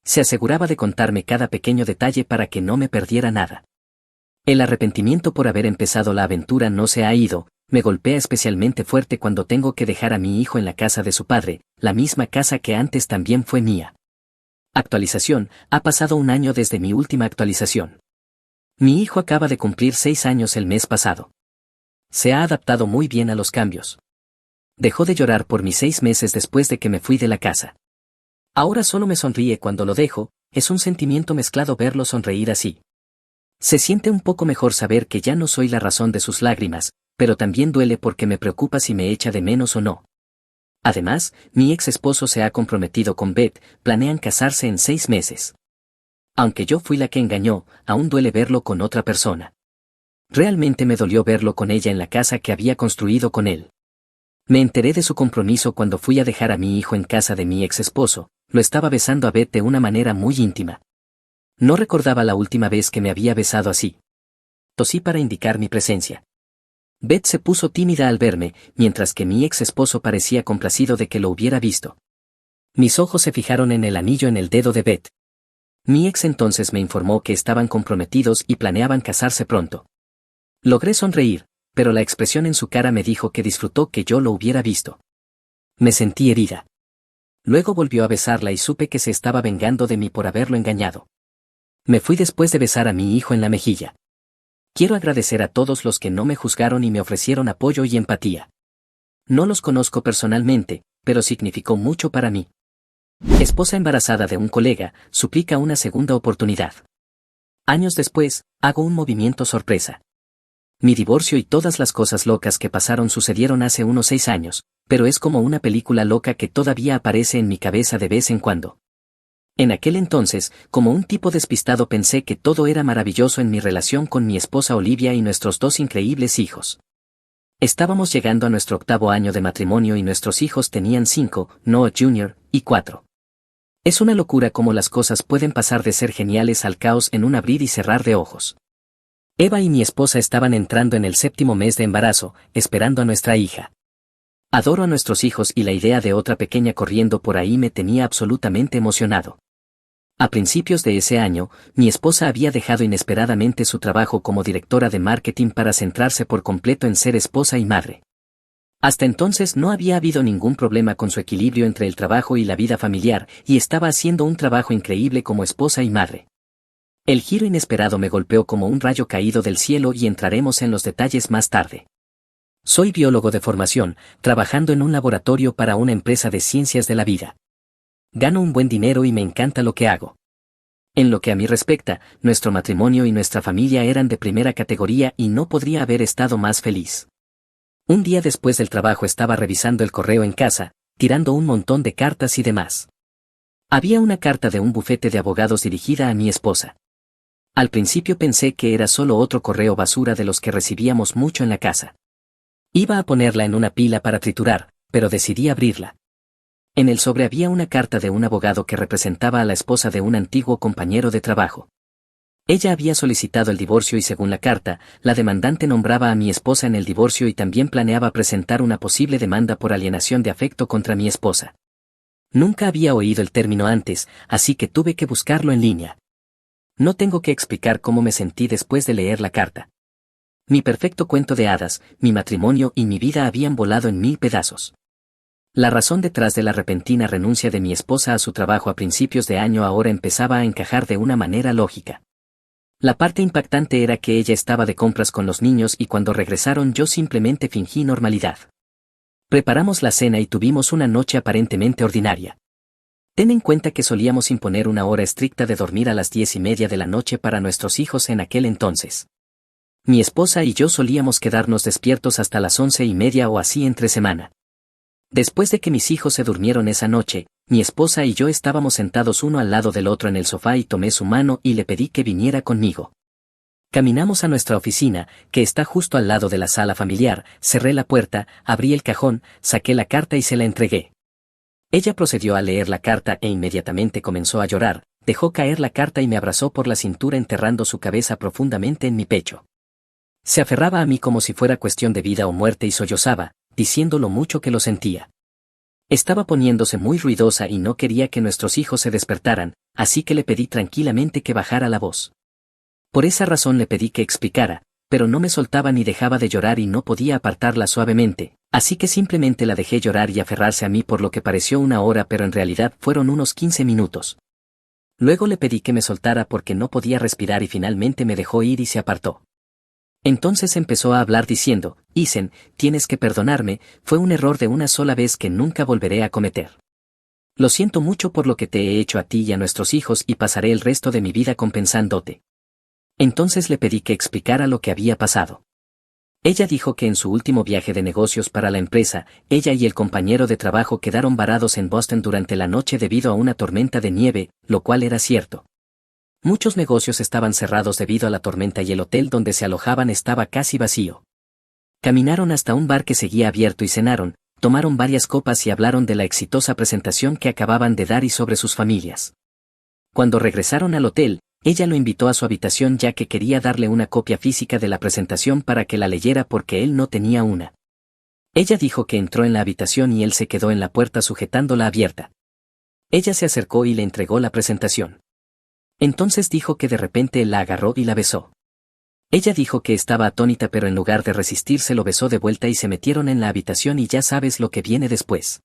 Se aseguraba de contarme cada pequeño detalle para que no me perdiera nada. El arrepentimiento por haber empezado la aventura no se ha ido, me golpea especialmente fuerte cuando tengo que dejar a mi hijo en la casa de su padre, la misma casa que antes también fue mía. Actualización: ha pasado 1 año desde mi última actualización. Mi hijo acaba de cumplir 6 años el mes pasado. Se ha adaptado muy bien a los cambios. Dejó de llorar por mis 6 meses después de que me fui de la casa. Ahora solo me sonríe cuando lo dejo, es un sentimiento mezclado verlo sonreír así. Se siente un poco mejor saber que ya no soy la razón de sus lágrimas, pero también duele porque me preocupa si me echa de menos o no. Además, mi ex esposo se ha comprometido con Beth, planean casarse en 6 meses. Aunque yo fui la que engañó, aún duele verlo con otra persona. Realmente me dolió verlo con ella en la casa que había construido con él. Me enteré de su compromiso cuando fui a dejar a mi hijo en casa de mi ex esposo, lo estaba besando a Beth de una manera muy íntima. No recordaba la última vez que me había besado así. Tosí para indicar mi presencia. Beth se puso tímida al verme, mientras que mi ex esposo parecía complacido de que lo hubiera visto. Mis ojos se fijaron en el anillo en el dedo de Beth. Mi ex entonces me informó que estaban comprometidos y planeaban casarse pronto. Logré sonreír, pero la expresión en su cara me dijo que disfrutó que yo lo hubiera visto. Me sentí herida. Luego volvió a besarla y supe que se estaba vengando de mí por haberlo engañado. Me fui después de besar a mi hijo en la mejilla. Quiero agradecer a todos los que no me juzgaron y me ofrecieron apoyo y empatía. No los conozco personalmente, pero significó mucho para mí. Esposa embarazada de un colega, suplica una segunda oportunidad. Años después, hago un movimiento sorpresa. Mi divorcio y todas las cosas locas que pasaron sucedieron hace unos 6 años, pero es como una película loca que todavía aparece en mi cabeza de vez en cuando. En aquel entonces, como un tipo despistado pensé que todo era maravilloso en mi relación con mi esposa Olivia y nuestros 2 increíbles hijos. Estábamos llegando a nuestro 8º año de matrimonio y nuestros hijos tenían 5, Noah Jr., y 4. Es una locura cómo las cosas pueden pasar de ser geniales al caos en un abrir y cerrar de ojos. Eva y mi esposa estaban entrando en el 7º mes de embarazo, esperando a nuestra hija. Adoro a nuestros hijos y la idea de otra pequeña corriendo por ahí me tenía absolutamente emocionado. A principios de ese año, mi esposa había dejado inesperadamente su trabajo como directora de marketing para centrarse por completo en ser esposa y madre. Hasta entonces no había habido ningún problema con su equilibrio entre el trabajo y la vida familiar, y estaba haciendo un trabajo increíble como esposa y madre. El giro inesperado me golpeó como un rayo caído del cielo y entraremos en los detalles más tarde. Soy biólogo de formación, trabajando en un laboratorio para una empresa de ciencias de la vida. Gano un buen dinero y me encanta lo que hago. En lo que a mí respecta, nuestro matrimonio y nuestra familia eran de primera categoría y no podría haber estado más feliz. Un día después del trabajo estaba revisando el correo en casa, tirando un montón de cartas y demás. Había una carta de un bufete de abogados dirigida a mi esposa. Al principio pensé que era solo otro correo basura de los que recibíamos mucho en la casa. Iba a ponerla en una pila para triturar, pero decidí abrirla. En el sobre había una carta de un abogado que representaba a la esposa de un antiguo compañero de trabajo. Ella había solicitado el divorcio y según la carta, la demandante nombraba a mi esposa en el divorcio y también planeaba presentar una posible demanda por alienación de afecto contra mi esposa. Nunca había oído el término antes, así que tuve que buscarlo en línea. No tengo que explicar cómo me sentí después de leer la carta. Mi perfecto cuento de hadas, mi matrimonio y mi vida habían volado en 1000 pedazos. La razón detrás de la repentina renuncia de mi esposa a su trabajo a principios de año ahora empezaba a encajar de una manera lógica. La parte impactante era que ella estaba de compras con los niños y cuando regresaron yo simplemente fingí normalidad. Preparamos la cena y tuvimos una noche aparentemente ordinaria. Ten en cuenta que solíamos imponer una hora estricta de dormir a las 10:30 de la noche para nuestros hijos en aquel entonces. Mi esposa y yo solíamos quedarnos despiertos hasta las 11:30 o así entre semana. Después de que mis hijos se durmieron esa noche, mi esposa y yo estábamos sentados uno al lado del otro en el sofá y tomé su mano y le pedí que viniera conmigo. Caminamos a nuestra oficina, que está justo al lado de la sala familiar, cerré la puerta, abrí el cajón, saqué la carta y se la entregué. Ella procedió a leer la carta e inmediatamente comenzó a llorar, dejó caer la carta y me abrazó por la cintura enterrando su cabeza profundamente en mi pecho. Se aferraba a mí como si fuera cuestión de vida o muerte y sollozaba, diciendo lo mucho que lo sentía. Estaba poniéndose muy ruidosa y no quería que nuestros hijos se despertaran, así que le pedí tranquilamente que bajara la voz. Por esa razón le pedí que explicara, pero no me soltaba ni dejaba de llorar y no podía apartarla suavemente, así que simplemente la dejé llorar y aferrarse a mí por lo que pareció una hora pero en realidad fueron unos 15 minutos. Luego le pedí que me soltara porque no podía respirar y finalmente me dejó ir y se apartó. Entonces empezó a hablar diciendo, Isen, tienes que perdonarme, fue un error de una sola vez que nunca volveré a cometer. Lo siento mucho por lo que te he hecho a ti y a nuestros hijos y pasaré el resto de mi vida compensándote. Entonces le pedí que explicara lo que había pasado. Ella dijo que en su último viaje de negocios para la empresa, ella y el compañero de trabajo quedaron varados en Boston durante la noche debido a una tormenta de nieve, lo cual era cierto. Muchos negocios estaban cerrados debido a la tormenta y el hotel donde se alojaban estaba casi vacío. Caminaron hasta un bar que seguía abierto y cenaron, tomaron varias copas y hablaron de la exitosa presentación que acababan de dar y sobre sus familias. Cuando regresaron al hotel, ella lo invitó a su habitación ya que quería darle una copia física de la presentación para que la leyera porque él no tenía una. Ella dijo que entró en la habitación y él se quedó en la puerta sujetándola abierta. Ella se acercó y le entregó la presentación. Entonces dijo que de repente él la agarró y la besó. Ella dijo que estaba atónita pero en lugar de resistirse lo besó de vuelta y se metieron en la habitación y ya sabes lo que viene después.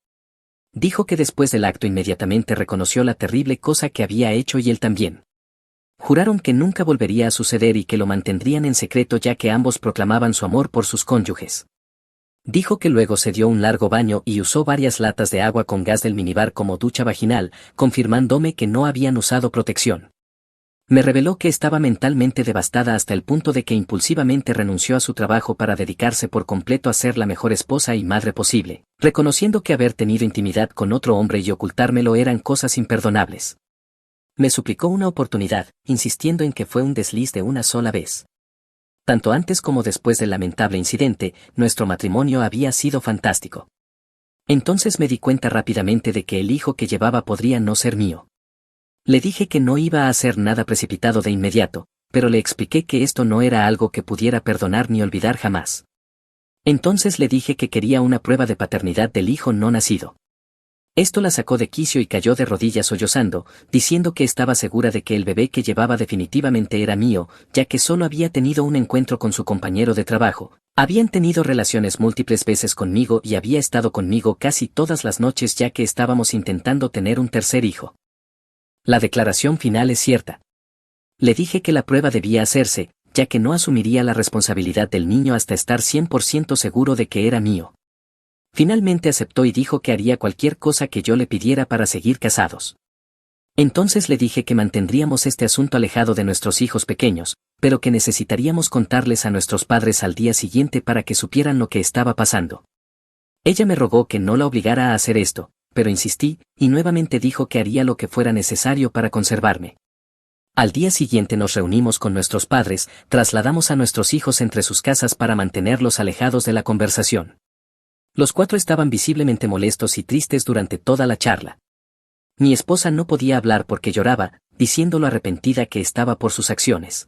Dijo que después del acto inmediatamente reconoció la terrible cosa que había hecho y él también. Juraron que nunca volvería a suceder y que lo mantendrían en secreto ya que ambos proclamaban su amor por sus cónyuges. Dijo que luego se dio un largo baño y usó varias latas de agua con gas del minibar como ducha vaginal, confirmándome que no habían usado protección. Me reveló que estaba mentalmente devastada hasta el punto de que impulsivamente renunció a su trabajo para dedicarse por completo a ser la mejor esposa y madre posible, reconociendo que haber tenido intimidad con otro hombre y ocultármelo eran cosas imperdonables. Me suplicó una oportunidad, insistiendo en que fue un desliz de una sola vez. Tanto antes como después del lamentable incidente, nuestro matrimonio había sido fantástico. Entonces me di cuenta rápidamente de que el hijo que llevaba podría no ser mío. Le dije que no iba a hacer nada precipitado de inmediato, pero le expliqué que esto no era algo que pudiera perdonar ni olvidar jamás. Entonces le dije que quería una prueba de paternidad del hijo no nacido. Esto la sacó de quicio y cayó de rodillas sollozando, diciendo que estaba segura de que el bebé que llevaba definitivamente era mío, ya que solo había tenido un encuentro con su compañero de trabajo, habían tenido relaciones múltiples veces conmigo y había estado conmigo casi todas las noches ya que estábamos intentando tener un tercer hijo. La declaración final es cierta. Le dije que la prueba debía hacerse, ya que no asumiría la responsabilidad del niño hasta estar 100% seguro de que era mío. Finalmente aceptó y dijo que haría cualquier cosa que yo le pidiera para seguir casados. Entonces le dije que mantendríamos este asunto alejado de nuestros hijos pequeños, pero que necesitaríamos contarles a nuestros padres al día siguiente para que supieran lo que estaba pasando. Ella me rogó que no la obligara a hacer esto, pero insistí, y nuevamente dijo que haría lo que fuera necesario para conservarme. Al día siguiente nos reunimos con nuestros padres, trasladamos a nuestros hijos entre sus casas para mantenerlos alejados de la conversación. Los cuatro estaban visiblemente molestos y tristes durante toda la charla. Mi esposa no podía hablar porque lloraba, diciendo lo arrepentida que estaba por sus acciones.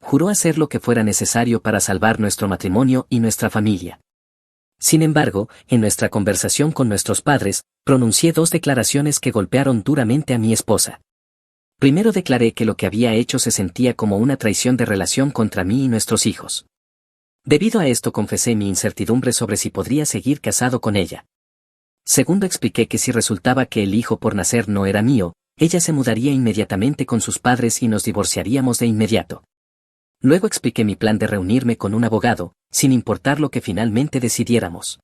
Juró hacer lo que fuera necesario para salvar nuestro matrimonio y nuestra familia. Sin embargo, en nuestra conversación con nuestros padres, pronuncié dos declaraciones que golpearon duramente a mi esposa. Primero declaré que lo que había hecho se sentía como una traición de relación contra mí y nuestros hijos. Debido a esto confesé mi incertidumbre sobre si podría seguir casado con ella. Segundo expliqué que si resultaba que el hijo por nacer no era mío, ella se mudaría inmediatamente con sus padres y nos divorciaríamos de inmediato. Luego expliqué mi plan de reunirme con un abogado, sin importar lo que finalmente decidiéramos.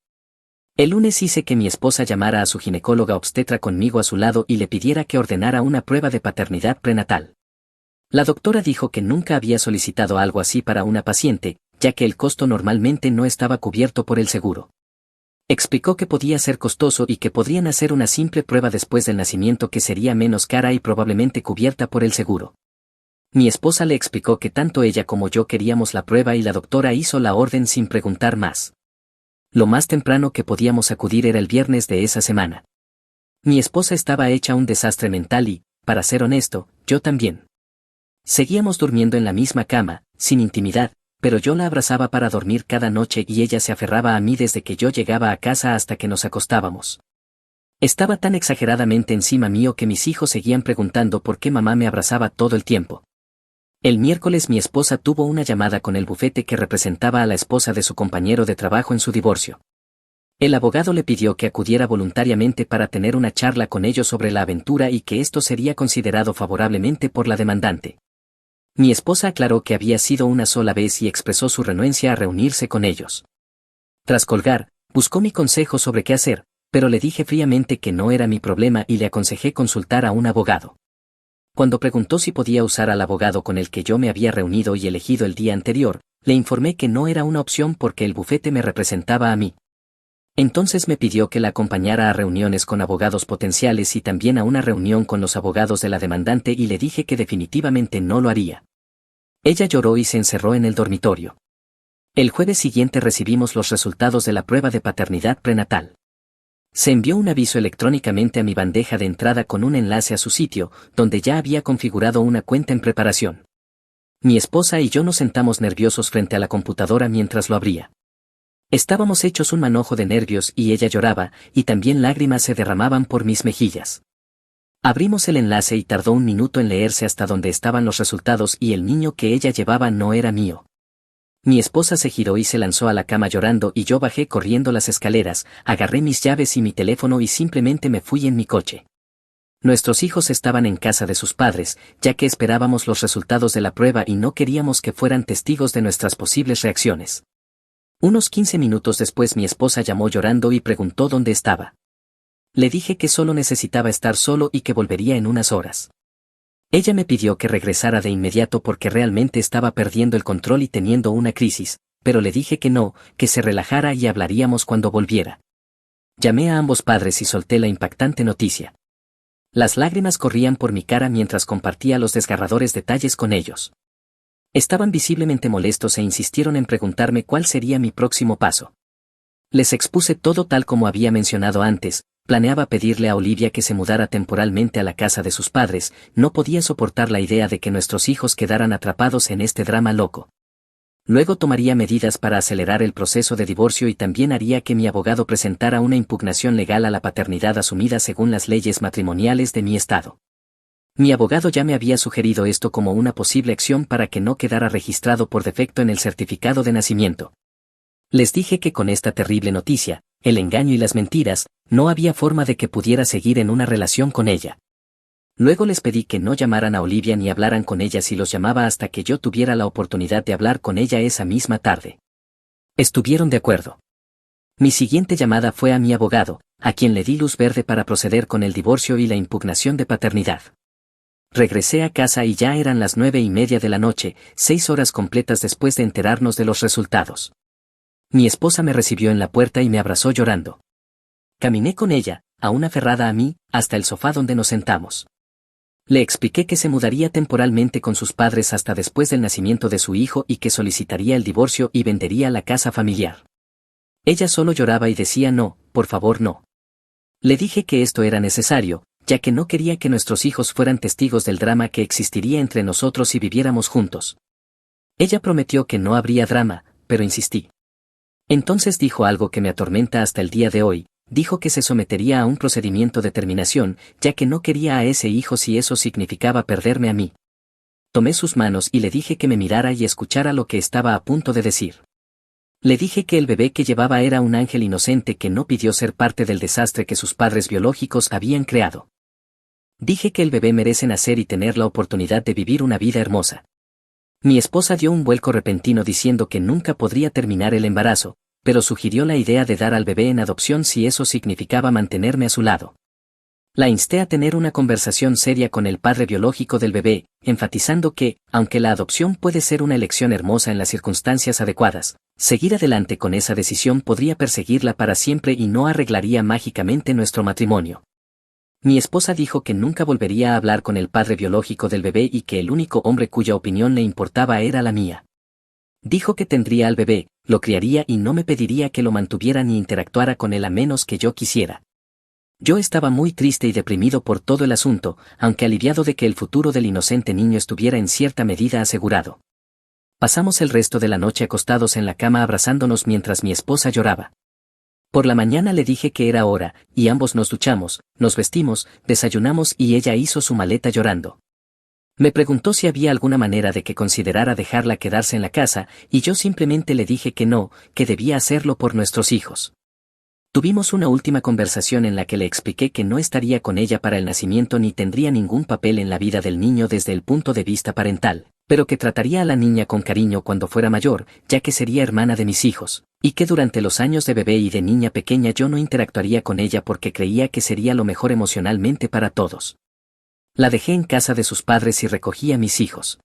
El lunes hice que mi esposa llamara a su ginecóloga obstetra conmigo a su lado y le pidiera que ordenara una prueba de paternidad prenatal. La doctora dijo que nunca había solicitado algo así para una paciente, ya que el costo normalmente no estaba cubierto por el seguro. Explicó que podía ser costoso y que podrían hacer una simple prueba después del nacimiento que sería menos cara y probablemente cubierta por el seguro. Mi esposa le explicó que tanto ella como yo queríamos la prueba y la doctora hizo la orden sin preguntar más. Lo más temprano que podíamos acudir era el viernes de esa semana. Mi esposa estaba hecha un desastre mental y, para ser honesto, yo también. Seguíamos durmiendo en la misma cama, sin intimidad, pero yo la abrazaba para dormir cada noche y ella se aferraba a mí desde que yo llegaba a casa hasta que nos acostábamos. Estaba tan exageradamente encima mío que mis hijos seguían preguntando por qué mamá me abrazaba todo el tiempo. El miércoles mi esposa tuvo una llamada con el bufete que representaba a la esposa de su compañero de trabajo en su divorcio. El abogado le pidió que acudiera voluntariamente para tener una charla con ellos sobre la aventura y que esto sería considerado favorablemente por la demandante. Mi esposa aclaró que había sido una sola vez y expresó su renuencia a reunirse con ellos. Tras colgar, buscó mi consejo sobre qué hacer, pero le dije fríamente que no era mi problema y le aconsejé consultar a un abogado. Cuando preguntó si podía usar al abogado con el que yo me había reunido y elegido el día anterior, le informé que no era una opción porque el bufete me representaba a mí. Entonces me pidió que la acompañara a reuniones con abogados potenciales y también a una reunión con los abogados de la demandante y le dije que definitivamente no lo haría. Ella lloró y se encerró en el dormitorio. El jueves siguiente recibimos los resultados de la prueba de paternidad prenatal. Se envió un aviso electrónicamente a mi bandeja de entrada con un enlace a su sitio, donde ya había configurado una cuenta en preparación. Mi esposa y yo nos sentamos nerviosos frente a la computadora mientras lo abría. Estábamos hechos un manojo de nervios y ella lloraba, y también lágrimas se derramaban por mis mejillas. Abrimos el enlace y tardó un minuto en leerse hasta donde estaban los resultados y el niño que ella llevaba no era mío. Mi esposa se giró y se lanzó a la cama llorando y yo bajé corriendo las escaleras, agarré mis llaves y mi teléfono y simplemente me fui en mi coche. Nuestros hijos estaban en casa de sus padres, ya que esperábamos los resultados de la prueba y no queríamos que fueran testigos de nuestras posibles reacciones. Unos 15 minutos después mi esposa llamó llorando y preguntó dónde estaba. Le dije que solo necesitaba estar solo y que volvería en unas horas. Ella me pidió que regresara de inmediato porque realmente estaba perdiendo el control y teniendo una crisis, pero le dije que no, que se relajara y hablaríamos cuando volviera. Llamé a ambos padres y solté la impactante noticia. Las lágrimas corrían por mi cara mientras compartía los desgarradores detalles con ellos. Estaban visiblemente molestos e insistieron en preguntarme cuál sería mi próximo paso. Les expuse todo tal como había mencionado antes, Planeaba pedirle a Olivia que se mudara temporalmente a la casa de sus padres, no podía soportar la idea de que nuestros hijos quedaran atrapados en este drama loco. Luego tomaría medidas para acelerar el proceso de divorcio y también haría que mi abogado presentara una impugnación legal a la paternidad asumida según las leyes matrimoniales de mi estado. Mi abogado ya me había sugerido esto como una posible acción para que no quedara registrado por defecto en el certificado de nacimiento. Les dije que con esta terrible noticia, el engaño y las mentiras, no había forma de que pudiera seguir en una relación con ella. Luego les pedí que no llamaran a Olivia ni hablaran con ella si los llamaba hasta que yo tuviera la oportunidad de hablar con ella esa misma tarde. Estuvieron de acuerdo. Mi siguiente llamada fue a mi abogado, a quien le di luz verde para proceder con el divorcio y la impugnación de paternidad. Regresé a casa y ya eran las 9:30 de la noche, 6 horas completas después de enterarnos de los resultados. Mi esposa me recibió en la puerta y me abrazó llorando. Caminé con ella, aún aferrada a mí, hasta el sofá donde nos sentamos. Le expliqué que se mudaría temporalmente con sus padres hasta después del nacimiento de su hijo y que solicitaría el divorcio y vendería la casa familiar. Ella solo lloraba y decía no, por favor no. Le dije que esto era necesario, ya que no quería que nuestros hijos fueran testigos del drama que existiría entre nosotros si viviéramos juntos. Ella prometió que no habría drama, pero insistí. Entonces dijo algo que me atormenta hasta el día de hoy, dijo que se sometería a un procedimiento de terminación, ya que no quería a ese hijo si eso significaba perderme a mí. Tomé sus manos y le dije que me mirara y escuchara lo que estaba a punto de decir. Le dije que el bebé que llevaba era un ángel inocente que no pidió ser parte del desastre que sus padres biológicos habían creado. Dije que el bebé merece nacer y tener la oportunidad de vivir una vida hermosa. Mi esposa dio un vuelco repentino diciendo que nunca podría terminar el embarazo, pero sugirió la idea de dar al bebé en adopción si eso significaba mantenerme a su lado. La insté a tener una conversación seria con el padre biológico del bebé, enfatizando que, aunque la adopción puede ser una elección hermosa en las circunstancias adecuadas, seguir adelante con esa decisión podría perseguirla para siempre y no arreglaría mágicamente nuestro matrimonio. Mi esposa dijo que nunca volvería a hablar con el padre biológico del bebé y que el único hombre cuya opinión le importaba era la mía. Dijo que tendría al bebé, lo criaría y no me pediría que lo mantuviera ni interactuara con él a menos que yo quisiera. Yo estaba muy triste y deprimido por todo el asunto, aunque aliviado de que el futuro del inocente niño estuviera en cierta medida asegurado. Pasamos el resto de la noche acostados en la cama abrazándonos mientras mi esposa lloraba. Por la mañana le dije que era hora, y ambos nos duchamos, nos vestimos, desayunamos y ella hizo su maleta llorando. Me preguntó si había alguna manera de que considerara dejarla quedarse en la casa, y yo simplemente le dije que no, que debía hacerlo por nuestros hijos. Tuvimos una última conversación en la que le expliqué que no estaría con ella para el nacimiento ni tendría ningún papel en la vida del niño desde el punto de vista parental, pero que trataría a la niña con cariño cuando fuera mayor, ya que sería hermana de mis hijos, y que durante los años de bebé y de niña pequeña yo no interactuaría con ella porque creía que sería lo mejor emocionalmente para todos. La dejé en casa de sus padres y recogí a mis hijos.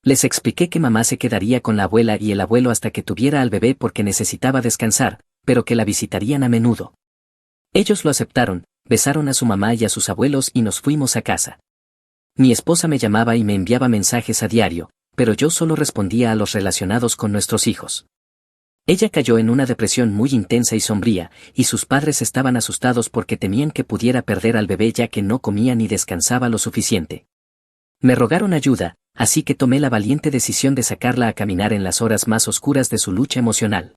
Les expliqué que mamá se quedaría con la abuela y el abuelo hasta que tuviera al bebé porque necesitaba descansar, pero que la visitarían a menudo. Ellos lo aceptaron, besaron a su mamá y a sus abuelos y nos fuimos a casa. Mi esposa me llamaba y me enviaba mensajes a diario, pero yo solo respondía a los relacionados con nuestros hijos. Ella cayó en una depresión muy intensa y sombría, y sus padres estaban asustados porque temían que pudiera perder al bebé ya que no comía ni descansaba lo suficiente. Me rogaron ayuda, así que tomé la valiente decisión de sacarla a caminar en las horas más oscuras de su lucha emocional.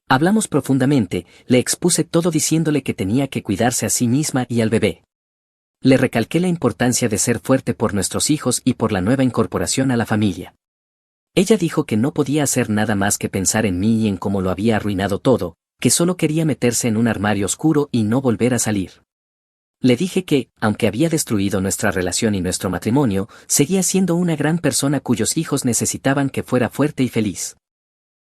Hablamos profundamente, le expuse todo diciéndole que tenía que cuidarse a sí misma y al bebé. Le recalqué la importancia de ser fuerte por nuestros hijos y por la nueva incorporación a la familia. Ella dijo que no podía hacer nada más que pensar en mí y en cómo lo había arruinado todo, que solo quería meterse en un armario oscuro y no volver a salir. Le dije que, aunque había destruido nuestra relación y nuestro matrimonio, seguía siendo una gran persona cuyos hijos necesitaban que fuera fuerte y feliz.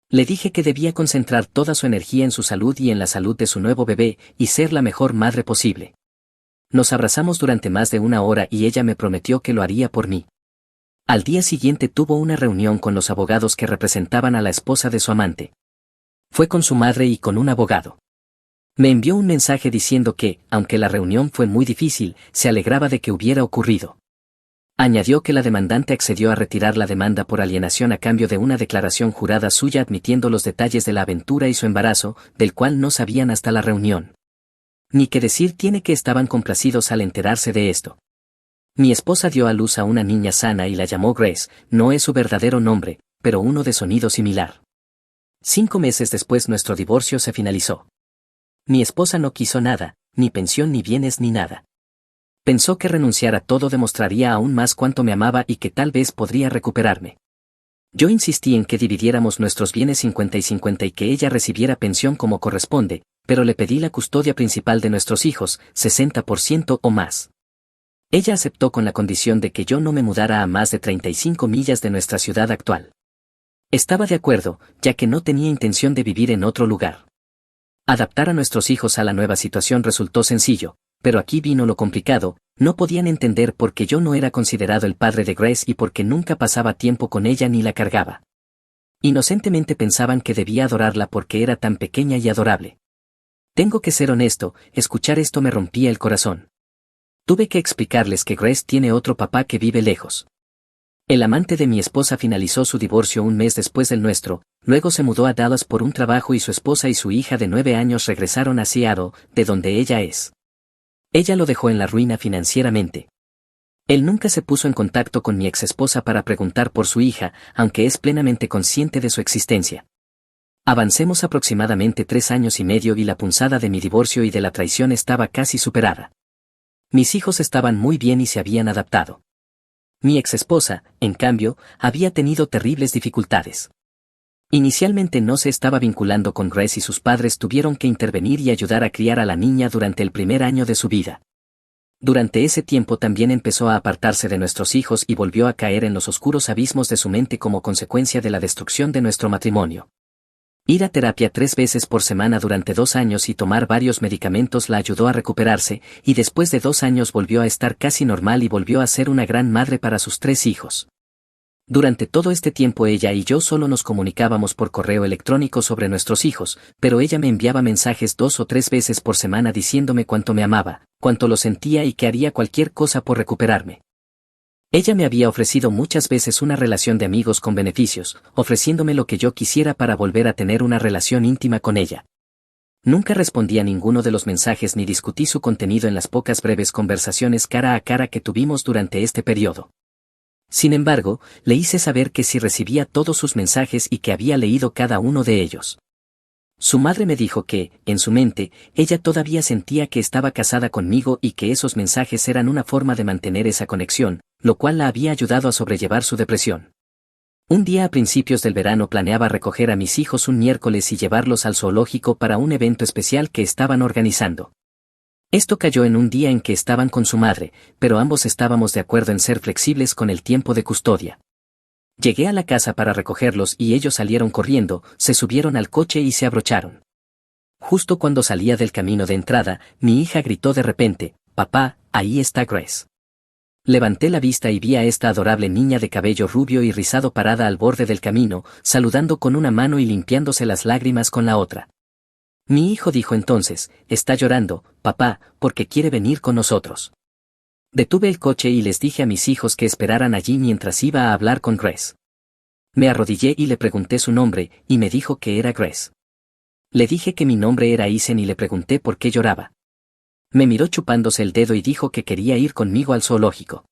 Le dije que debía concentrar toda su energía en su salud y en la salud de su nuevo bebé, y ser la mejor madre posible. Nos abrazamos durante más de una hora y ella me prometió que lo haría por mí. Al día siguiente tuvo una reunión con los abogados que representaban a la esposa de su amante. Fue con su madre y con un abogado. Me envió un mensaje diciendo que, aunque la reunión fue muy difícil, se alegraba de que hubiera ocurrido. Añadió que la demandante accedió a retirar la demanda por alienación a cambio de una declaración jurada suya admitiendo los detalles de la aventura y su embarazo, del cual no sabían hasta la reunión. Ni que decir tiene que estaban complacidos al enterarse de esto. Mi esposa dio a luz a una niña sana y la llamó Grace, no es su verdadero nombre, pero uno de sonido similar. 5 meses después nuestro divorcio se finalizó. Mi esposa no quiso nada, ni pensión ni bienes ni nada. Pensó que renunciar a todo demostraría aún más cuánto me amaba y que tal vez podría recuperarme. Yo insistí en que dividiéramos nuestros bienes 50 y 50 y que ella recibiera pensión como corresponde, pero le pedí la custodia principal de nuestros hijos, 60% o más. Ella aceptó con la condición de que yo no me mudara a más de 35 millas de nuestra ciudad actual. Estaba de acuerdo, ya que no tenía intención de vivir en otro lugar. Adaptar a nuestros hijos a la nueva situación resultó sencillo, pero aquí vino lo complicado, no podían entender por qué yo no era considerado el padre de Grace y por qué nunca pasaba tiempo con ella ni la cargaba. Inocentemente pensaban que debía adorarla porque era tan pequeña y adorable. Tengo que ser honesto, escuchar esto me rompía el corazón. Tuve que explicarles que Grace tiene otro papá que vive lejos. El amante de mi esposa finalizó su divorcio un mes después del nuestro, luego se mudó a Dallas por un trabajo y su esposa y su hija de 9 años regresaron a Seattle, de donde ella es. Ella lo dejó en la ruina financieramente. Él nunca se puso en contacto con mi exesposa para preguntar por su hija, aunque es plenamente consciente de su existencia. Avancemos aproximadamente 3 años y medio y la punzada de mi divorcio y de la traición estaba casi superada. Mis hijos estaban muy bien y se habían adaptado. Mi exesposa, en cambio, había tenido terribles dificultades. Inicialmente no se estaba vinculando con Grace y sus padres tuvieron que intervenir y ayudar a criar a la niña durante el primer año de su vida. Durante ese tiempo también empezó a apartarse de nuestros hijos y volvió a caer en los oscuros abismos de su mente como consecuencia de la destrucción de nuestro matrimonio. Ir a terapia 3 veces por semana durante 2 años y tomar varios medicamentos la ayudó a recuperarse, y después de 2 años volvió a estar casi normal y volvió a ser una gran madre para sus 3 hijos. Durante todo este tiempo ella y yo solo nos comunicábamos por correo electrónico sobre nuestros hijos, pero ella me enviaba mensajes 2 o 3 veces por semana diciéndome cuánto me amaba, cuánto lo sentía y que haría cualquier cosa por recuperarme. Ella me había ofrecido muchas veces una relación de amigos con beneficios, ofreciéndome lo que yo quisiera para volver a tener una relación íntima con ella. Nunca respondí a ninguno de los mensajes ni discutí su contenido en las pocas breves conversaciones cara a cara que tuvimos durante este periodo. Sin embargo, le hice saber que sí recibía todos sus mensajes y que había leído cada uno de ellos. Su madre me dijo que, en su mente, ella todavía sentía que estaba casada conmigo y que esos mensajes eran una forma de mantener esa conexión, lo cual la había ayudado a sobrellevar su depresión. Un día a principios del verano planeaba recoger a mis hijos un miércoles y llevarlos al zoológico para un evento especial que estaban organizando. Esto cayó en un día en que estaban con su madre, pero ambos estábamos de acuerdo en ser flexibles con el tiempo de custodia. Llegué a la casa para recogerlos y ellos salieron corriendo, se subieron al coche y se abrocharon. Justo cuando salía del camino de entrada, mi hija gritó de repente, «Papá, ahí está Grace». Levanté la vista y vi a esta adorable niña de cabello rubio y rizado parada al borde del camino, saludando con una mano y limpiándose las lágrimas con la otra. Mi hijo dijo entonces, «Está llorando, papá, porque quiere venir con nosotros». Detuve el coche y les dije a mis hijos que esperaran allí mientras iba a hablar con Grace. Me arrodillé y le pregunté su nombre, y me dijo que era Grace. Le dije que mi nombre era Isen y le pregunté por qué lloraba. Me miró chupándose el dedo y dijo que quería ir conmigo al zoológico.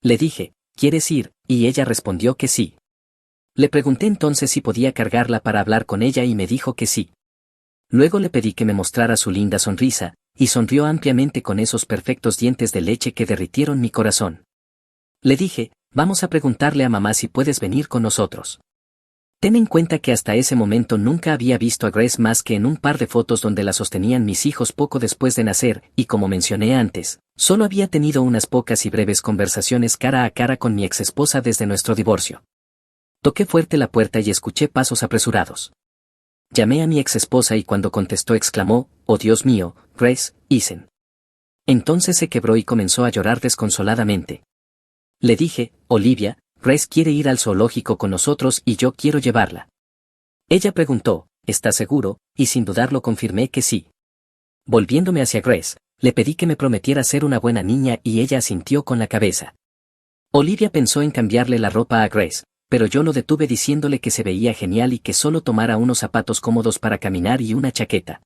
Le dije, ¿quieres ir? Y ella respondió que sí. Le pregunté entonces si podía cargarla para hablar con ella y me dijo que sí. Luego le pedí que me mostrara su linda sonrisa, y sonrió ampliamente con esos perfectos dientes de leche que derritieron mi corazón. Le dije, vamos a preguntarle a mamá si puedes venir con nosotros. Ten en cuenta que hasta ese momento nunca había visto a Grace más que en un par de fotos donde la sostenían mis hijos poco después de nacer, y como mencioné antes, solo había tenido unas pocas y breves conversaciones cara a cara con mi exesposa desde nuestro divorcio. Toqué fuerte la puerta y escuché pasos apresurados. Llamé a mi exesposa y cuando contestó exclamó, «Oh Dios mío, Grace, Isen». Entonces se quebró y comenzó a llorar desconsoladamente. Le dije, «Olivia, Grace quiere ir al zoológico con nosotros y yo quiero llevarla». Ella preguntó, «¿Estás seguro?», y sin dudarlo confirmé que sí. Volviéndome hacia Grace, le pedí que me prometiera ser una buena niña y ella asintió con la cabeza. Olivia pensó en cambiarle la ropa a Grace, pero yo lo detuve diciéndole que se veía genial y que solo tomara unos zapatos cómodos para caminar y una chaqueta.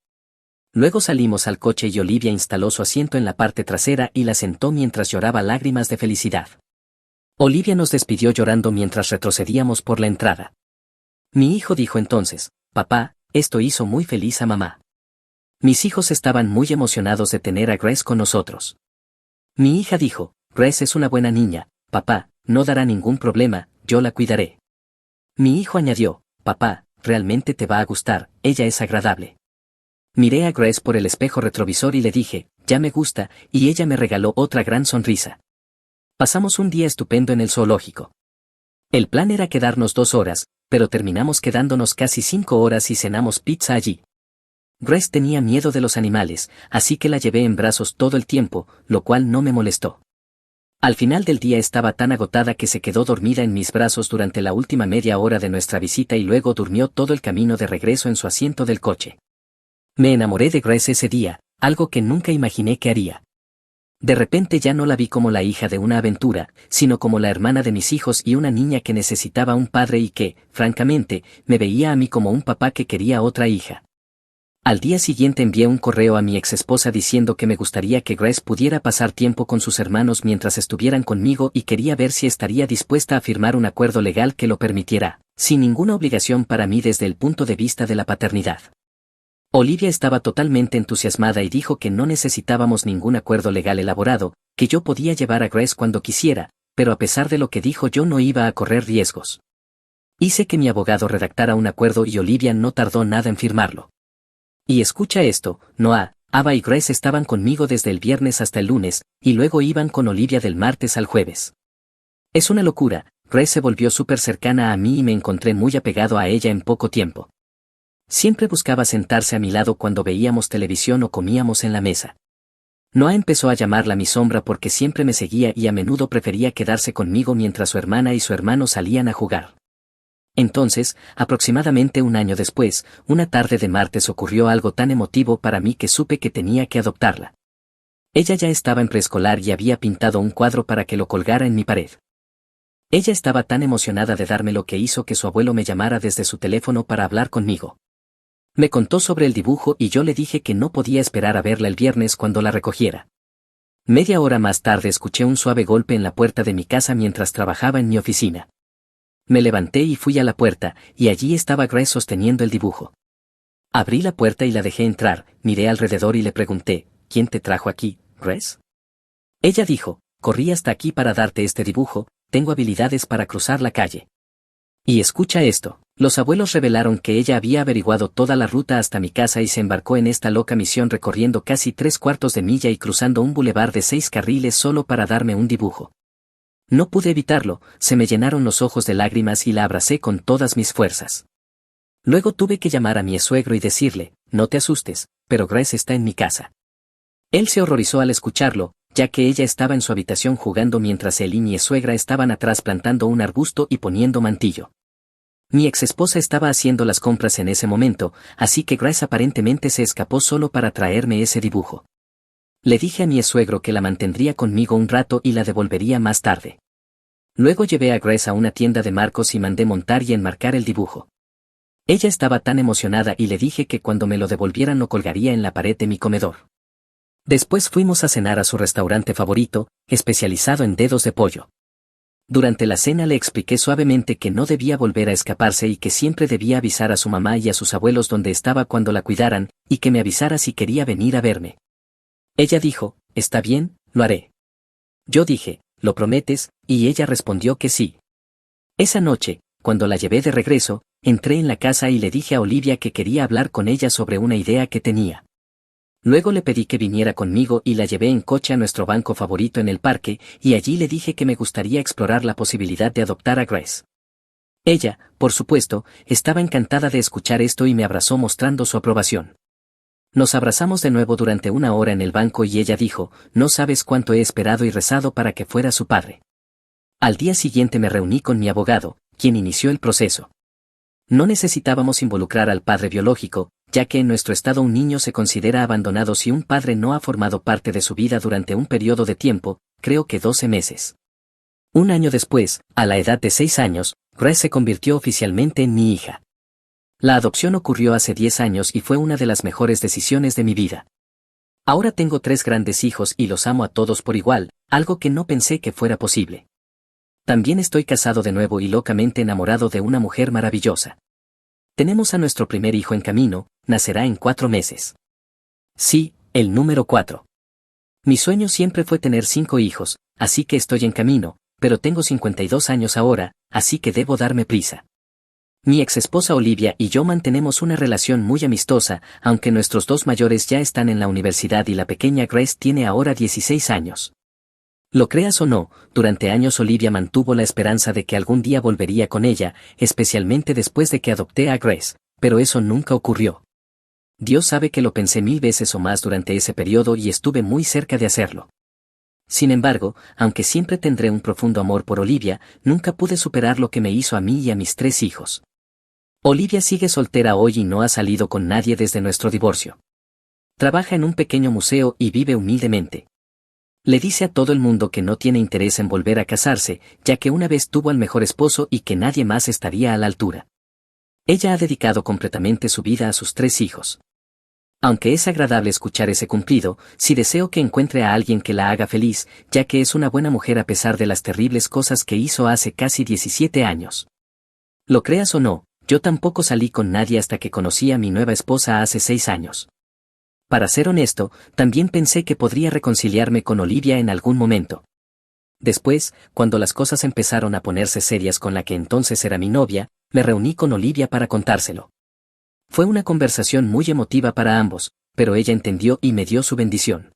Luego salimos al coche y Olivia instaló su asiento en la parte trasera y la sentó mientras lloraba lágrimas de felicidad. Olivia nos despidió llorando mientras retrocedíamos por la entrada. Mi hijo dijo entonces: papá, esto hizo muy feliz a mamá. Mis hijos estaban muy emocionados de tener a Grace con nosotros. Mi hija dijo: Grace es una buena niña, papá, no dará ningún problema, yo la cuidaré. Mi hijo añadió: papá, realmente te va a gustar, ella es agradable. Miré a Grace por el espejo retrovisor y le dije: ya me gusta, y ella me regaló otra gran sonrisa. Pasamos un día estupendo en el zoológico. El plan era quedarnos 2 horas, pero terminamos quedándonos casi 5 horas y cenamos pizza allí. Grace tenía miedo de los animales, así que la llevé en brazos todo el tiempo, lo cual no me molestó. Al final del día estaba tan agotada que se quedó dormida en mis brazos durante la última media hora de nuestra visita y luego durmió todo el camino de regreso en su asiento del coche. Me enamoré de Grace ese día, algo que nunca imaginé que haría. De repente ya no la vi como la hija de una aventura, sino como la hermana de mis hijos y una niña que necesitaba un padre y que, francamente, me veía a mí como un papá que quería otra hija. Al día siguiente envié un correo a mi exesposa diciendo que me gustaría que Grace pudiera pasar tiempo con sus hermanos mientras estuvieran conmigo y quería ver si estaría dispuesta a firmar un acuerdo legal que lo permitiera, sin ninguna obligación para mí desde el punto de vista de la paternidad. Olivia estaba totalmente entusiasmada y dijo que no necesitábamos ningún acuerdo legal elaborado, que yo podía llevar a Grace cuando quisiera, pero a pesar de lo que dijo yo no iba a correr riesgos. Hice que mi abogado redactara un acuerdo y Olivia no tardó nada en firmarlo. Y escucha esto: Noah, Ava y Grace estaban conmigo desde el viernes hasta el lunes, y luego iban con Olivia del martes al jueves. Es una locura, Grace se volvió súper cercana a mí y me encontré muy apegado a ella en poco tiempo. Siempre buscaba sentarse a mi lado cuando veíamos televisión o comíamos en la mesa. Noah empezó a llamarla mi sombra porque siempre me seguía y a menudo prefería quedarse conmigo mientras su hermana y su hermano salían a jugar. Entonces, aproximadamente un año después, una tarde de martes ocurrió algo tan emotivo para mí que supe que tenía que adoptarla. Ella ya estaba en preescolar y había pintado un cuadro para que lo colgara en mi pared. Ella estaba tan emocionada de dármelo que hizo que su abuelo me llamara desde su teléfono para hablar conmigo. Me contó sobre el dibujo y yo le dije que no podía esperar a verla el viernes cuando la recogiera. Media hora más tarde escuché un suave golpe en la puerta de mi casa mientras trabajaba en mi oficina. Me levanté y fui a la puerta, y allí estaba Grace sosteniendo el dibujo. Abrí la puerta y la dejé entrar, miré alrededor y le pregunté: ¿quién te trajo aquí, Grace? Ella dijo: corrí hasta aquí para darte este dibujo, tengo habilidades para cruzar la calle. Y escucha esto: los abuelos revelaron que ella había averiguado toda la ruta hasta mi casa y se embarcó en esta loca misión recorriendo casi 3/4 de milla y cruzando un bulevar de 6 carriles solo para darme un dibujo. No pude evitarlo, se me llenaron los ojos de lágrimas y la abracé con todas mis fuerzas. Luego tuve que llamar a mi suegro y decirle: no te asustes, pero Grace está en mi casa. Él se horrorizó al escucharlo, ya que ella estaba en su habitación jugando mientras él y mi suegra estaban atrás plantando un arbusto y poniendo mantillo. Mi exesposa estaba haciendo las compras en ese momento, así que Grace aparentemente se escapó solo para traerme ese dibujo. Le dije a mi suegro que la mantendría conmigo un rato y la devolvería más tarde. Luego llevé a Grace a una tienda de marcos y mandé montar y enmarcar el dibujo. Ella estaba tan emocionada y le dije que cuando me lo devolvieran lo colgaría en la pared de mi comedor. Después fuimos a cenar a su restaurante favorito, especializado en dedos de pollo. Durante la cena le expliqué suavemente que no debía volver a escaparse y que siempre debía avisar a su mamá y a sus abuelos dónde estaba cuando la cuidaran, y que me avisara si quería venir a verme. Ella dijo: está bien, lo haré. Yo dije: ¿lo prometes? Y ella respondió que sí. Esa noche, cuando la llevé de regreso, entré en la casa y le dije a Olivia que quería hablar con ella sobre una idea que tenía. Luego le pedí que viniera conmigo y la llevé en coche a nuestro banco favorito en el parque, y allí le dije que me gustaría explorar la posibilidad de adoptar a Grace. Ella, por supuesto, estaba encantada de escuchar esto y me abrazó mostrando su aprobación. Nos abrazamos de nuevo durante una hora en el banco y ella dijo: no sabes cuánto he esperado y rezado para que fuera su padre. Al día siguiente me reuní con mi abogado, quien inició el proceso. No necesitábamos involucrar al padre biológico, ya que en nuestro estado un niño se considera abandonado si un padre no ha formado parte de su vida durante un periodo de tiempo, creo que 12 meses. Un año después, a la edad de 6 años, Grace se convirtió oficialmente en mi hija. La adopción ocurrió hace 10 años y fue una de las mejores decisiones de mi vida. Ahora tengo 3 grandes hijos y los amo a todos por igual, algo que no pensé que fuera posible. También estoy casado de nuevo y locamente enamorado de una mujer maravillosa. Tenemos a nuestro primer hijo en camino, nacerá en 4 meses. Sí, el número 4. Mi sueño siempre fue tener 5 hijos, así que estoy en camino, pero tengo 52 años ahora, así que debo darme prisa. Mi ex esposa Olivia y yo mantenemos una relación muy amistosa, aunque nuestros 2 mayores ya están en la universidad y la pequeña Grace tiene ahora 16 años. Lo creas o no, durante años Olivia mantuvo la esperanza de que algún día volvería con ella, especialmente después de que adopté a Grace, pero eso nunca ocurrió. Dios sabe que lo pensé 1000 veces o más durante ese periodo y estuve muy cerca de hacerlo. Sin embargo, aunque siempre tendré un profundo amor por Olivia, nunca pude superar lo que me hizo a mí y a mis 3 hijos. Olivia sigue soltera hoy y no ha salido con nadie desde nuestro divorcio. Trabaja en un pequeño museo y vive humildemente. Le dice a todo el mundo que no tiene interés en volver a casarse, ya que una vez tuvo al mejor esposo y que nadie más estaría a la altura. Ella ha dedicado completamente su vida a sus 3 hijos. Aunque es agradable escuchar ese cumplido, sí deseo que encuentre a alguien que la haga feliz, ya que es una buena mujer a pesar de las terribles cosas que hizo hace casi 17 años. Lo creas o no, yo tampoco salí con nadie hasta que conocí a mi nueva esposa hace 6 años. Para ser honesto, también pensé que podría reconciliarme con Olivia en algún momento. Después, cuando las cosas empezaron a ponerse serias con la que entonces era mi novia, me reuní con Olivia para contárselo. Fue una conversación muy emotiva para ambos, pero ella entendió y me dio su bendición.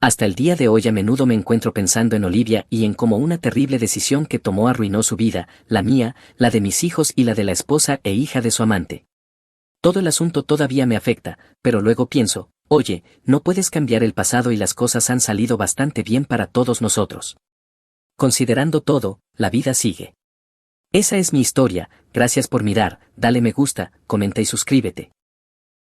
Hasta el día de hoy a menudo me encuentro pensando en Olivia y en cómo una terrible decisión que tomó arruinó su vida, la mía, la de mis hijos y la de la esposa e hija de su amante. Todo el asunto todavía me afecta, pero luego pienso, oye, no puedes cambiar el pasado y las cosas han salido bastante bien para todos nosotros. Considerando todo, la vida sigue. Esa es mi historia, gracias por mirar, dale me gusta, comenta y suscríbete.